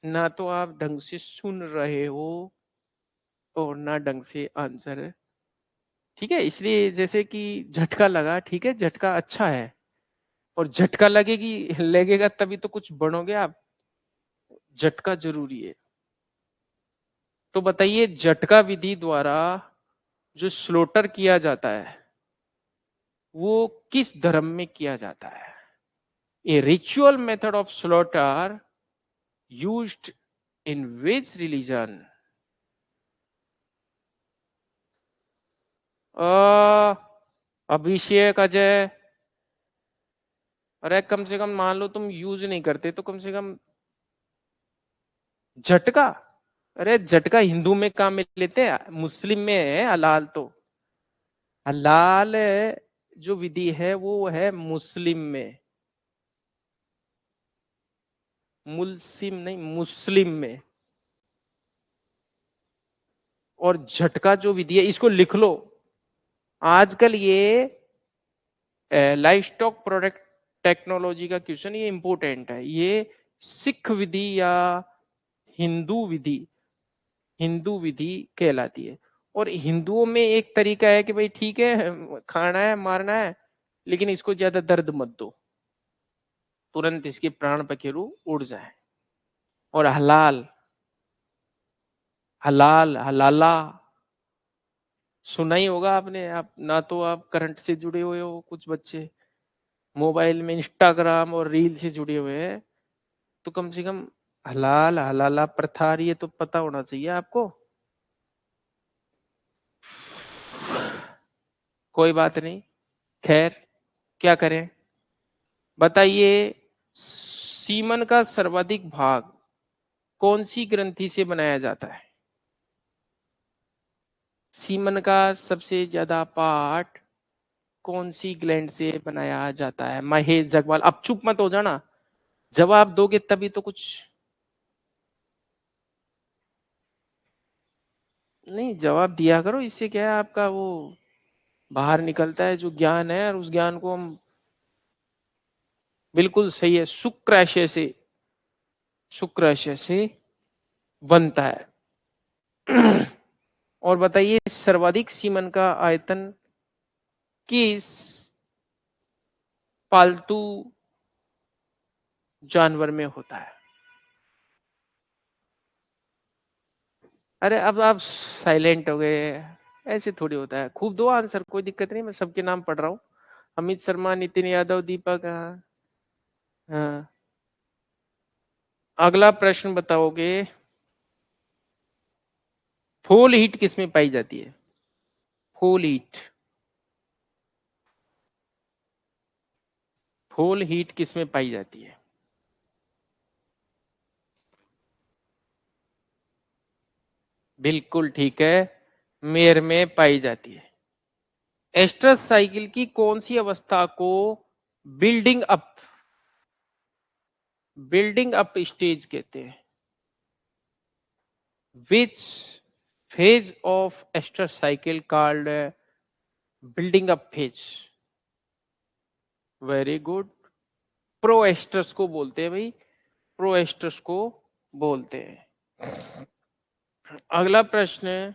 ना तो आप ढंग से सुन रहे हो और ना ढंग से आंसर, ठीक है। इसलिए जैसे कि झटका लगा, ठीक है, झटका अच्छा है, और झटका लगेगी, लगेगा तभी तो कुछ बनोगे आप। झटका जरूरी है। तो बताइए, झटका विधि द्वारा जो स्लोटर किया जाता है वो किस धर्म में किया जाता है? A ritual method of slaughter used in which religion? Abhishek, Ajay, अरे कम से कम मान लो तुम यूज नहीं करते तो कम से कम झटका। अरे झटका हिंदू में काम में लेते हैं, मुस्लिम में है हलाल। तो हलाल जो विधि है वो है मुस्लिम में, मुल्सिम नहीं, मुस्लिम में। और झटका जो विधि है, इसको लिख लो। आजकल ये लाइफ स्टॉक प्रोडक्ट टेक्नोलॉजी का क्वेश्चन, ये इंपोर्टेंट है। ये सिख विधि या हिंदू विधि, हिंदू विधि कहलाती है। और हिंदुओं में एक तरीका है कि भाई ठीक है, खाना है, मारना है, लेकिन इसको ज्यादा दर्द मत दो, तुरंत इसके प्राण पखेरु उड़ जाए। और हलाल, हलाल, हलाला सुना ही होगा आपने। आप ना तो आप करंट से जुड़े हुए हो, कुछ बच्चे मोबाइल में इंस्टाग्राम और रील से जुड़े हुए हैं, तो कम से कम हलाल, हलाला प्रथा, ये तो पता होना चाहिए आपको। कोई बात नहीं, खैर, क्या करें। बताइए, सीमन का सर्वाधिक भाग कौन सी ग्रंथि से बनाया जाता है? सीमन का सबसे ज्यादा पार्ट कौन सी ग्लैंड से बनाया जाता है? महेश जगवाल, अब चुप मत हो जाना, जवाब दोगे तभी तो कुछ नहीं, जवाब दिया करो, इससे क्या है आपका वो बाहर निकलता है जो ज्ञान है, और उस ज्ञान को हम बिल्कुल सही है, शुक्राशय से बनता है। और बताइए सर्वाधिक सीमन का आयतन किस पालतू जानवर में होता है? अरे अब आप साइलेंट हो गए, ऐसे थोड़ी होता है, खूब दो आंसर, कोई दिक्कत नहीं, मैं सबके नाम पढ़ रहा हूँ। अमित शर्मा, नितिन यादव, दीपक। हाँ, अगला प्रश्न बताओगे, फोल हीट किस में पाई जाती है? फोल हीट, फोल हीट किस में पाई जाती है? बिल्कुल ठीक है, मेयर में पाई जाती है। एस्ट्रस साइकिल की कौन सी अवस्था को building up building up stage कहते हैं? Which phase of estrus cycle called building up phase? Very good, proestrus को बोलते हैं भाई, प्रोएस्ट्रस को बोलते हैं। अगला प्रश्न है,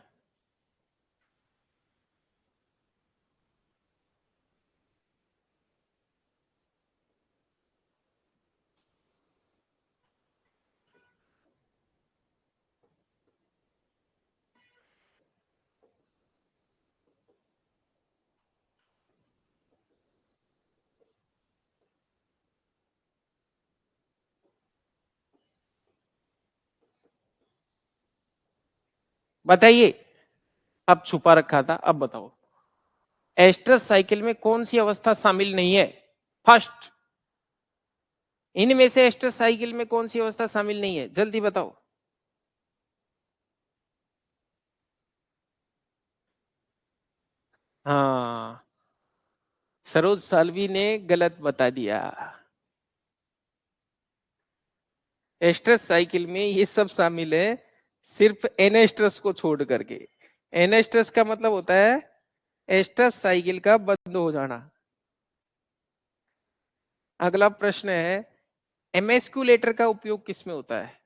बताइए, अब छुपा रखा था, अब बताओ, एस्ट्रस साइकिल में कौन सी अवस्था शामिल नहीं है? फर्स्ट, इनमें से एस्ट्रस साइकिल में कौन सी अवस्था शामिल नहीं है, जल्दी बताओ। हाँ, सरोज सालवी ने गलत बता दिया। एस्ट्रस साइकिल में ये सब शामिल है, सिर्फ एनेस्ट्रस को छोड़ करके। एनेस्ट्रस का मतलब होता है एस्ट्रस साइकिल का बंद हो जाना। अगला प्रश्न है, एमेस्कुलेटर का उपयोग किसमें होता है?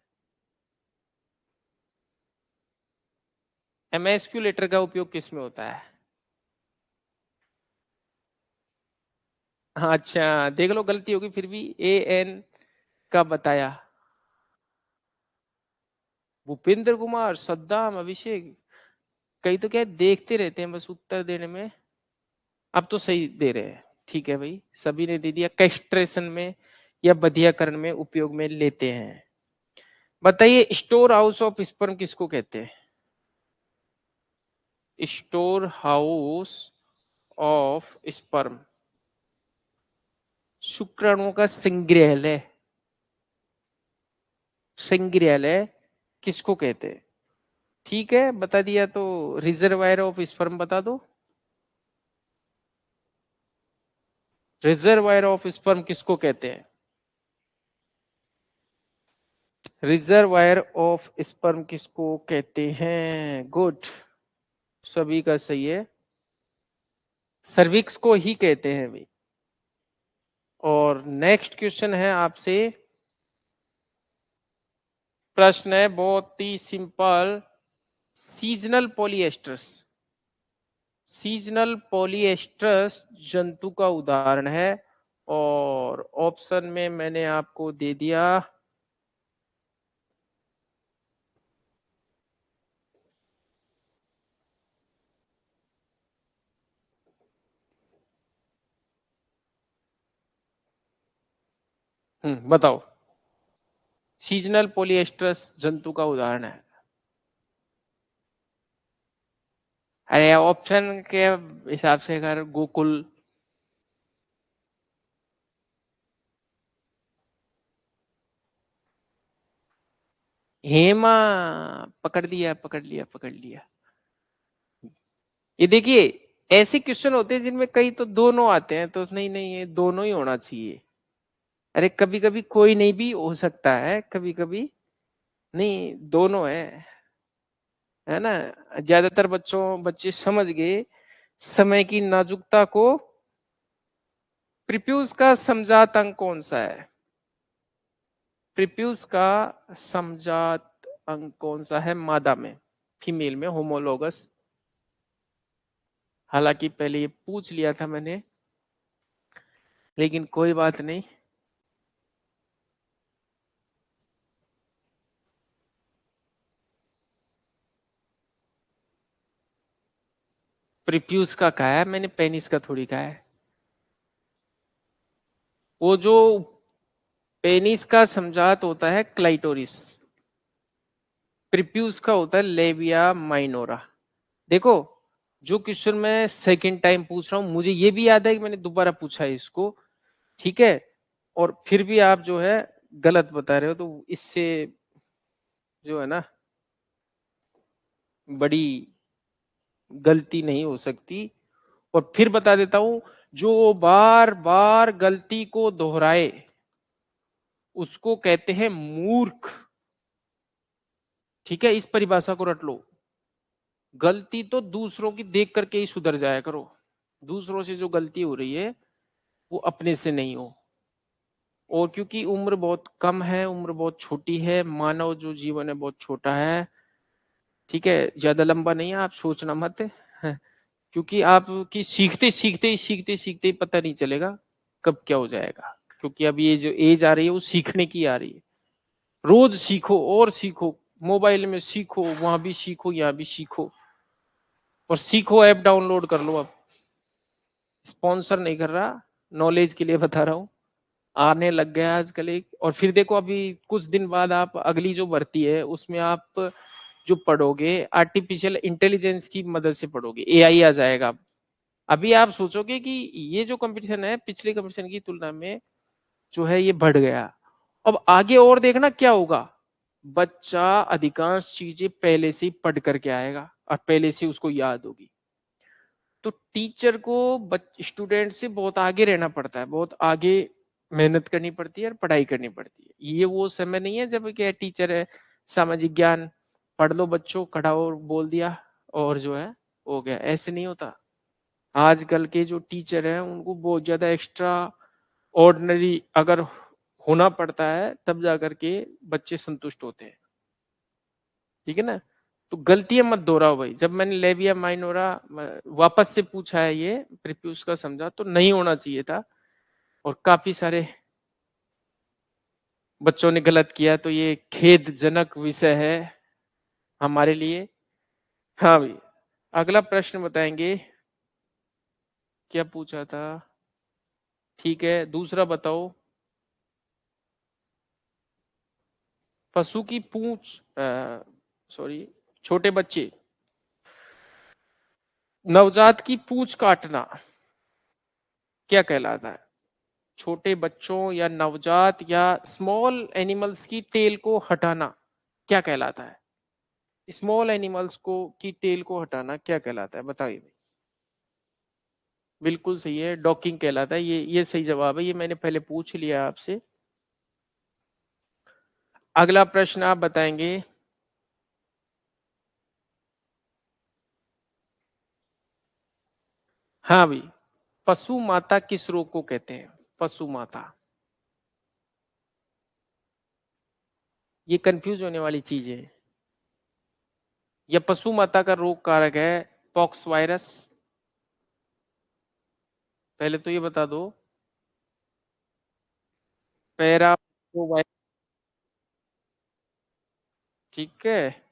एमेस्कुलेटर का उपयोग किसमें होता है? हाँ, अच्छा देख लो, गलती होगी फिर भी, ए एन का बताया। भूपेंद्र कुमार, सद्दाम, अभिषेक, कई तो क्या है, देखते रहते हैं बस उत्तर देने में। अब तो सही दे रहे हैं, ठीक है भाई, सभी ने दे दिया, कैस्ट्रेशन में या बधियाकरण में उपयोग में लेते हैं। बताइए स्टोर हाउस ऑफ स्पर्म किसको कहते हैं? स्टोर हाउस ऑफ स्पर्म, शुक्राणुओं का संग्रहालय, संग्रहालय किसको कहते हैं? ठीक है, बता दिया तो रिजर्वायर ऑफ स्पर्म बता दो। रिजर्वायर ऑफ स्पर्म किसको कहते हैं? रिजर्वायर ऑफ स्पर्म किसको कहते हैं? गुड, सभी का सही है, सर्विक्स को ही कहते हैं भाई। और नेक्स्ट क्वेश्चन है आपसे, प्रश्न है बहुत ही simple, seasonal polyesters, seasonal polyesters जंतु का उदाहरण है, और ऑप्शन में मैंने आपको दे दिया, बताओ, सीजनल पॉलीएस्टर्स जंतु का उदाहरण है। अरे ऑप्शन के हिसाब से अगर गोकुल, हेमा, पकड़ लिया पकड़ लिया पकड़ लिया। ये देखिए, ऐसे क्वेश्चन होते हैं जिनमें कई तो दोनों आते हैं, तो नहीं नहीं, ये दोनों ही होना चाहिए। अरे कभी कभी कोई नहीं भी हो सकता है, कभी कभी नहीं, दोनों है। है ना। ज्यादातर बच्चे समझ गए समय की नाजुकता को। प्रीप्यूस का समझात अंक कौन सा है? प्रीप्यूस का समझात अंक कौन सा है? मादा में, फीमेल में होमोलोगस। हालांकि पहले ये पूछ लिया था मैंने, लेकिन कोई बात नहीं। प्रीप्यूस का कहा है मैंने, पेनिस का थोड़ी कहा है। वो जो पेनिस का समझात होता है क्लाइटोरिस, प्रीप्यूस का होता है लेबिया माइनोरा। देखो, जो क्वेश्चन मैं सेकंड टाइम पूछ रहा हूं, मुझे ये भी याद है कि मैंने दोबारा पूछा है इसको, ठीक है। और फिर भी आप जो है गलत बता रहे हो, तो इससे जो है ना बड़ी गलती नहीं हो सकती। और फिर बता देता हूं, जो बार बार गलती को दोहराए उसको कहते हैं मूर्ख। ठीक है, इस परिभाषा को रट लो। गलती तो दूसरों की देख करके ही सुधर जाया करो। दूसरों से जो गलती हो रही है वो अपने से नहीं हो। और क्योंकि उम्र बहुत कम है, उम्र बहुत छोटी है, मानव जो जीवन है बहुत छोटा है, ठीक है, ज्यादा लंबा नहीं है, आप सोचना मत है। क्योंकि आपकी सीखते सीखते ही पता नहीं चलेगा कब क्या हो जाएगा। क्योंकि अब ये जो एज आ रही है वो सीखने की आ रही है। रोज सीखो और सीखो, मोबाइल में सीखो, वहां भी सीखो, यहाँ भी सीखो। और सीखो ऐप डाउनलोड कर लो। अब स्पॉन्सर नहीं कर रहा, नॉलेज के लिए बता रहा हूँ। आने लग गया आजकल एक। और फिर देखो, अभी कुछ दिन बाद आप अगली जो भर्ती है उसमें आप जो पढ़ोगे आर्टिफिशियल इंटेलिजेंस की मदद से पढ़ोगे, एआई आ जाएगा। अभी आप सोचोगे कि ये जो कंपटीशन है पिछले कंपटीशन की तुलना में जो है ये बढ़ गया। अब आगे और देखना क्या होगा। बच्चा अधिकांश चीजें पहले से ही पढ़ करके आएगा और पहले से उसको याद होगी। तो टीचर को स्टूडेंट से बहुत आगे रहना पड़ता है, बहुत आगे मेहनत करनी पड़ती है और पढ़ाई करनी पड़ती है। ये वो समय नहीं है जब क्या टीचर है सामाजिक ज्ञान पढ़ लो बच्चों, खड़ा और बोल दिया और जो है हो गया, ऐसे नहीं होता। आजकल के जो टीचर हैं उनको बहुत ज्यादा एक्स्ट्रा ऑर्डिनरी अगर होना पड़ता है तब जाकर के बच्चे संतुष्ट होते हैं। ठीक है ना। तो गलतियां मत दोहराओ भाई। जब मैंने लेविया माइनोरा वापस से पूछा है ये प्रीप्यूस का समझा, तो नहीं होना चाहिए था। और काफी सारे बच्चों ने गलत किया, तो ये खेदजनक विषय है हमारे लिए। हाँ भाई, अगला प्रश्न बताएंगे। क्या पूछा था? ठीक है, दूसरा बताओ। पशु की पूंछ, सॉरी, छोटे बच्चे, नवजात की पूंछ काटना क्या कहलाता है? छोटे बच्चों या नवजात या स्मॉल एनिमल्स की टेल को हटाना क्या कहलाता है? स्मॉल एनिमल्स को की टेल को हटाना क्या कहलाता है, बताइए भाई। बिल्कुल सही है, डॉकिंग कहलाता है। ये सही जवाब है, ये मैंने पहले पूछ लिया आपसे। अगला प्रश्न आप बताएंगे। हाँ भाई, पशु माता किस रोग को कहते हैं? पशु माता, ये कंफ्यूज होने वाली चीज है। यह पशु माता का रोग कारक है पॉक्स वायरस। पहले तो ये बता दो। पैरा वायरस, ठीक है,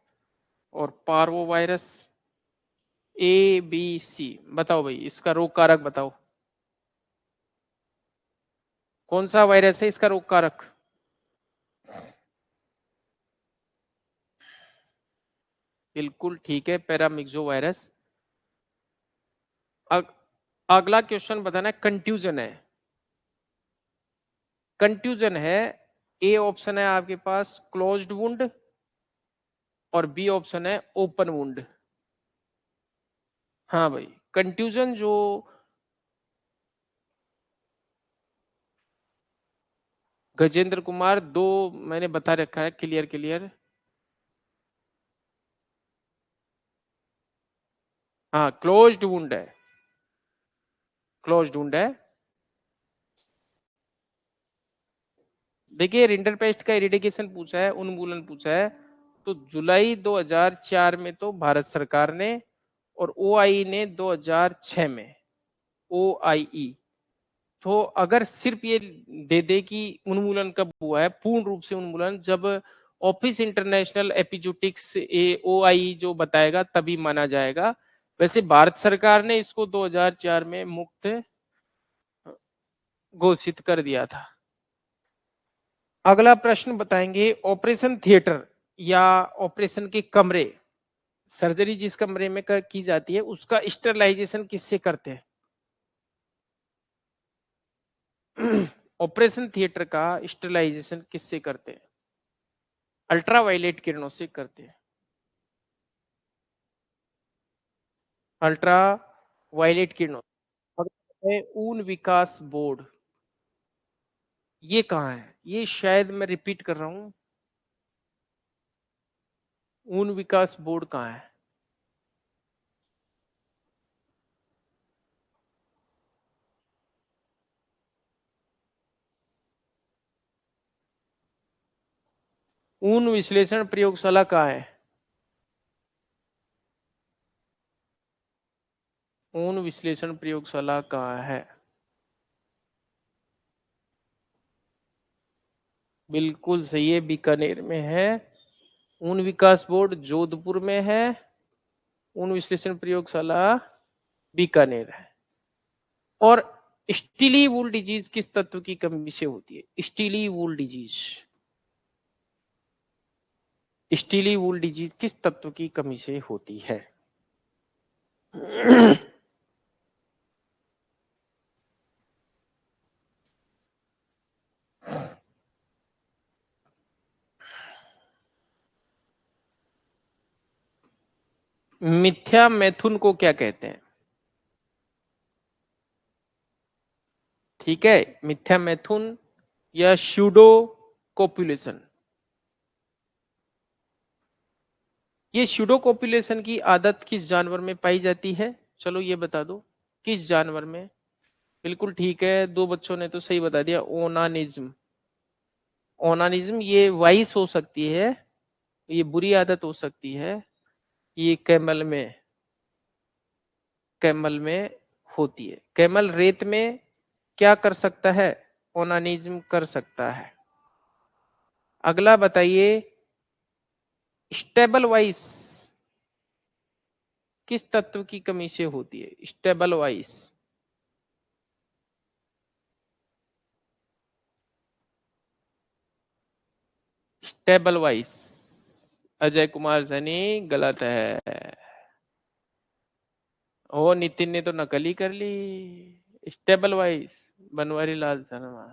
और पार्वो वायरस। ABC, बताओ भाई इसका रोग कारक बताओ। कौन सा वायरस है इसका रोग कारक? बिल्कुल ठीक है, पैरामिक्सो वायरस। अगला क्वेश्चन बताना है, कंट्यूजन है। कंट्यूजन है, ए ऑप्शन है आपके पास क्लोज्ड वुंड और बी ऑप्शन है ओपन वुंड। हाँ भाई, कंट्यूजन जो गजेंद्र कुमार, दो मैंने बता रखा है, क्लियर क्लियर। हाँ, क्लोज्ड वुंड है, क्लोज्ड वुंड है। देखिए रिंडरपेस्ट का इरिडिकेशन पूछा है, उन्मूलन पूछा है, तो जुलाई 2004 में तो भारत सरकार ने, और ओआई ने 2006 में, ओआईई। तो अगर सिर्फ ये दे दे कि उन्मूलन कब हुआ है, पूर्ण रूप से उन्मूलन जब ऑफिस इंटरनेशनल एपिजोटिक्स ओआई जो बताएगा तभी माना जाएगा। वैसे भारत सरकार ने इसको 2004 में मुक्त घोषित कर दिया था। अगला प्रश्न बताएंगे, ऑपरेशन थिएटर या ऑपरेशन के कमरे, सर्जरी जिस कमरे में की जाती है उसका स्टरलाइजेशन किससे करते हैं? ऑपरेशन थिएटर का स्टरलाइजेशन किससे करते हैं? अल्ट्रावायलेट किरणों से करते हैं। अल्ट्रा वायलेट किरणों। ऊन विकास बोर्ड, ये कहाँ है? ये शायद मैं रिपीट कर रहा हूं, ऊन विकास बोर्ड कहाँ है? ऊन विश्लेषण प्रयोगशाला कहाँ है? ऊन विश्लेषण प्रयोगशाला कहाँ है? बिल्कुल सही है, बीकानेर में है। ऊन विकास बोर्ड जोधपुर में है, ऊन विश्लेषण प्रयोगशाला बीकानेर है। और स्टीली वूल डिजीज किस तत्व की कमी से होती है? स्टीली वूल डिजीज, स्टीली वूल डिजीज किस तत्व की कमी से होती है? मिथ्या मैथुन को क्या कहते हैं? ठीक है, मिथ्या मैथुन या शूडो कोपुलेशन। ये शूडो कोपुलेशन की आदत किस जानवर में पाई जाती है? चलो ये बता दो, किस जानवर में? बिल्कुल ठीक है, दो बच्चों ने तो सही बता दिया, ओनानिज्म। ओनानिज्म ये वाइस हो सकती है, ये बुरी आदत हो सकती है, ये कैमल में, कैमल में होती है। कैमल रेत में क्या कर सकता है? ओनानिज्म कर सकता है। अगला बताइए, स्टेबल वाइस किस तत्व की कमी से होती है? Stable vice. Stable vice, Ajay Kumar Saini गलत है। ओ नितिन ने तो नकल ही कर ली। Stable vice Banwari Lal Sharma.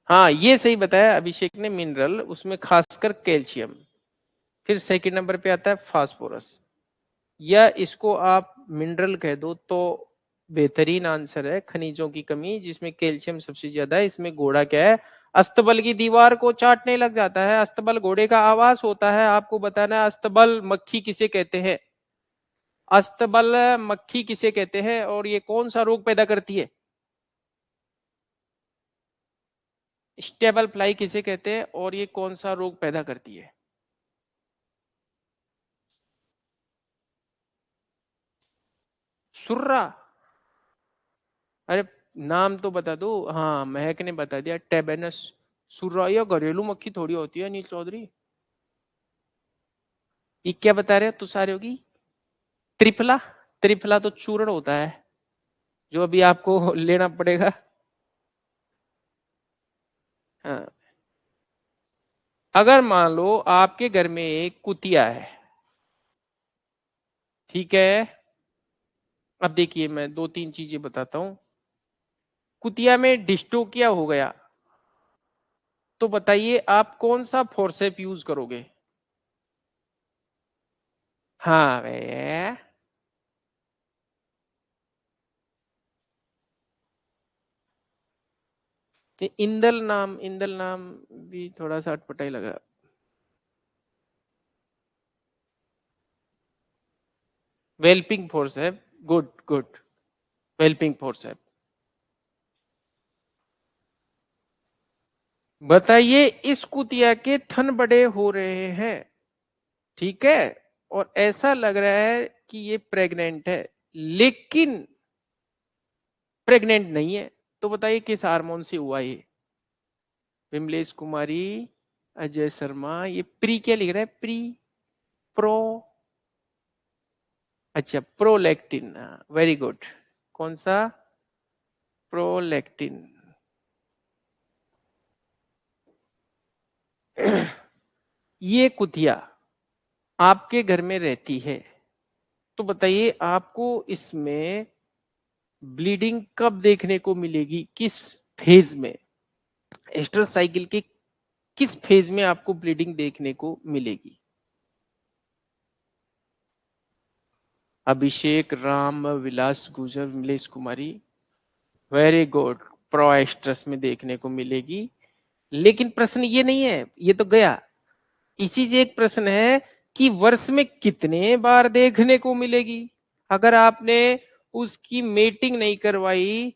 हाँ ये सही बताया अभिषेक ने, मिनरल उसमें खासकर कैल्शियम। फिर सेकंड नंबर पे आता है फास्फोरस, या इसको आप मिनरल कह दो तो बेहतरीन आंसर है। खनिजों की कमी जिसमें कैल्शियम सबसे ज्यादा है। इसमें घोड़ा क्या है? अस्तबल की दीवार को चाटने लग जाता है। अस्तबल घोड़े का आवाज होता है। आपको बताना है अस्तबल मक्खी किसे कहते हैं? अस्तबल मक्खी किसे कहते हैं और ये कौन सा रोग पैदा करती है? स्टेबल फ्लाई किसे कहते हैं और ये कौन सा रोग पैदा करती है? सुर्रा। अरे नाम तो बता दो। हाँ महक ने बता दिया, टेबेनस सुर्रा। या घरेलू मक्खी थोड़ी होती है अनिल चौधरी। ये क्या बता रहे हो तुषार योगी? त्रिफला। त्रिफला तो चूर्ण होता है जो अभी आपको लेना पड़ेगा। हाँ। अगर मान लो आपके घर में एक कुतिया है, ठीक है? अब देखिए मैं दो तीन चीजें बताता हूं। कुतिया में डिस्टोकिया हो गया, तो बताइए आप कौन सा फोर्सेप यूज करोगे? हाँ भैया। इंदल नाम भी थोड़ा सा अटपटा ही लग रहा। वेल्पिंग फोर्सेप, गुड गुड, वेल्पिंग फोर्सेप। बताइए इस कुतिया के थन बड़े हो रहे हैं, ठीक है, और ऐसा लग रहा है कि ये प्रेग्नेंट है, लेकिन प्रेग्नेंट नहीं है। तो बताइए किस हार्मोन से हुआ ये? विमलेश कुमारी, अजय शर्मा, ये प्री क्या लिख रहा है? प्री, प्रो, अच्छा प्रोलैक्टिन, वेरी गुड। कौन सा? प्रोलैक्टिन। ये कुतिया आपके घर में रहती है, तो बताइए आपको इसमें ब्लीडिंग कब देखने को मिलेगी, किस फेज में? एस्ट्रस साइकिल के किस फेज में आपको ब्लीडिंग देखने को मिलेगी? अभिषेक राम विलास गुजर विमलेश कुमारी, वेरी गुड, प्रोएस्ट्रस में देखने को मिलेगी। लेकिन प्रश्न ये नहीं है, ये तो गया। इसी से एक प्रश्न है कि वर्ष में कितने बार देखने को मिलेगी। अगर आपने उसकी मेटिंग नहीं करवाई,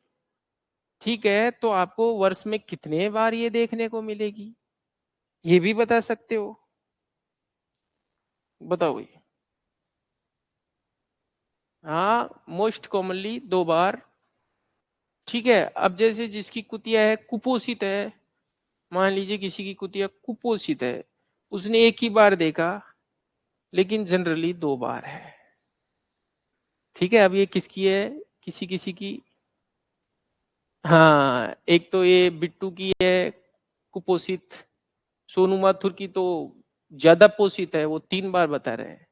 ठीक है, तो आपको वर्ष में कितने बार ये देखने को मिलेगी, ये भी बता सकते हो। बताओ भाई। हाँ, मोस्ट कॉमनली 2 बार, ठीक है। अब जैसे जिसकी कुतिया है कुपोषित है, मान लीजिए किसी की कुतिया कुपोषित है, उसने एक ही बार देखा, लेकिन जनरली 2 बार है, ठीक है। अब ये किसकी है? किसी किसी की, हाँ, एक तो ये बिट्टू की है कुपोषित, सोनू माथुर की तो ज्यादा पोषित है, वो 3 बार बता रहे हैं।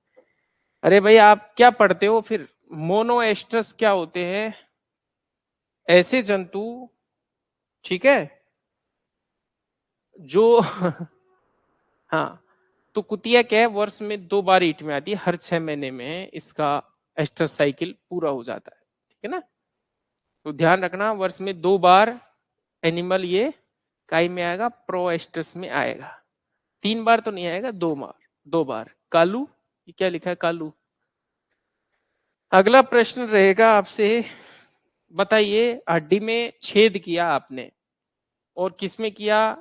अरे भाई आप क्या पढ़ते हो फिर? मोनोएस्ट्रस क्या होते हैं? ऐसे जंतु, ठीक है, जो हाँ, तो कुतिया क्या है, वर्ष में 2 बार ईट में आती है, हर 6 महीने में इसका एस्ट्रस साइकिल पूरा हो जाता है, ठीक है ना। तो ध्यान रखना, वर्ष में 2 बार एनिमल ये काई में आएगा, प्रोएस्ट्रस में आएगा। 3 बार तो नहीं आएगा, 2 बार, 2 बार। कालू, ये क्या लिखा है कालू? अगला प्रश्न रहेगा आपसे, बताइए हड्डी में छेद किया आपने, और किसमें किया?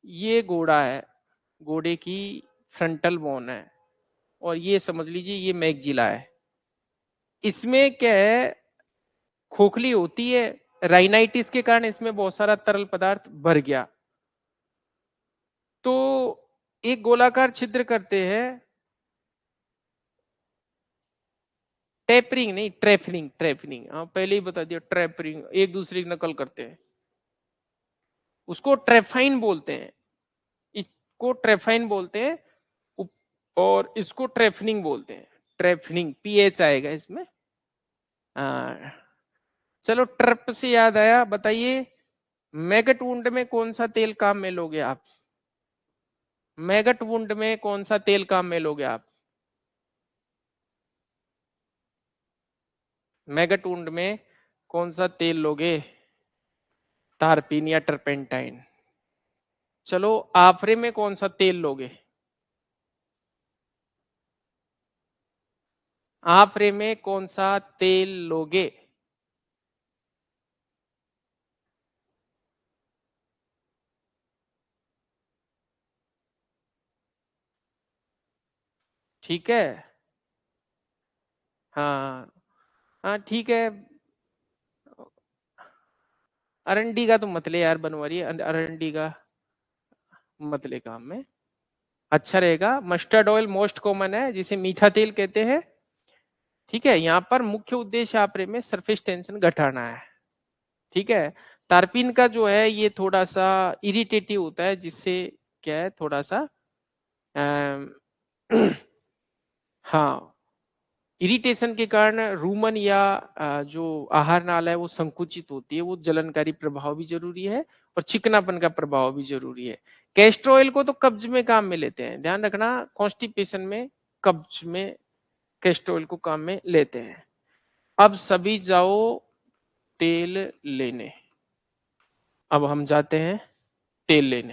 ये घोड़ा है, घोड़े की फ्रंटल बोन है, और ये समझ लीजिए ये मैगजिला है। इसमें क्या है, खोखली होती है, राइनाइटिस के कारण इसमें बहुत सारा तरल पदार्थ भर गया, तो एक गोलाकार छिद्र करते हैं, टेपरिंग नहीं, ट्रेफनिंग, ट्रेफनिंग, हाँ पहले ही बता दिया, ट्रेपरिंग, एक दूसरे की नकल करते हैं, उसको ट्रेफाइन बोलते हैं, इसको ट्रेफाइन बोलते हैं, और इसको ट्रेफनिंग बोलते हैं, ट्रेफनिंग, पीएच आएगा इसमें। हाँ, चलो ट्रप से याद आया, बताइए मैगट वुंड में कौन सा तेल काम में लोगे आप? मैगट वुंड में कौन सा तेल काम में लोगे आप? मैगट वुंड में कौन सा तेल लोगे? तारपीन या टर्पेंटाइन? चलो आफरे में कौन सा तेल लोगे? आफरे में कौन सा तेल लोगे? ठीक है, हाँ हाँ ठीक है। अरंडी का तो मतले यार बनवारी, अरंडी का मतले काम में अच्छा रहेगा। मस्टर्ड ऑयल मोस्ट कॉमन है, जिसे मीठा तेल कहते हैं, ठीक है। यहाँ पर मुख्य उद्देश्य आपरे में सरफेस टेंशन घटाना है, ठीक है। तारपीन का जो है ये थोड़ा सा इरिटेटिव होता है, जिससे क्या है थोड़ा सा अम, हाँ, इरिटेशन के कारण रूमन या जो आहार नाल है वो संकुचित होती है, वो जलनकारी प्रभाव भी जरूरी है, और चिकनापन का प्रभाव भी जरूरी है। कैस्टर ऑयल को तो कब्ज में काम में लेते हैं, ध्यान रखना, कॉन्स्टिपेशन में, कब्ज में कैस्टर ऑयल को काम में लेते हैं। अब सभी जाओ तेल लेने, अब हम जाते हैं तेल लेने।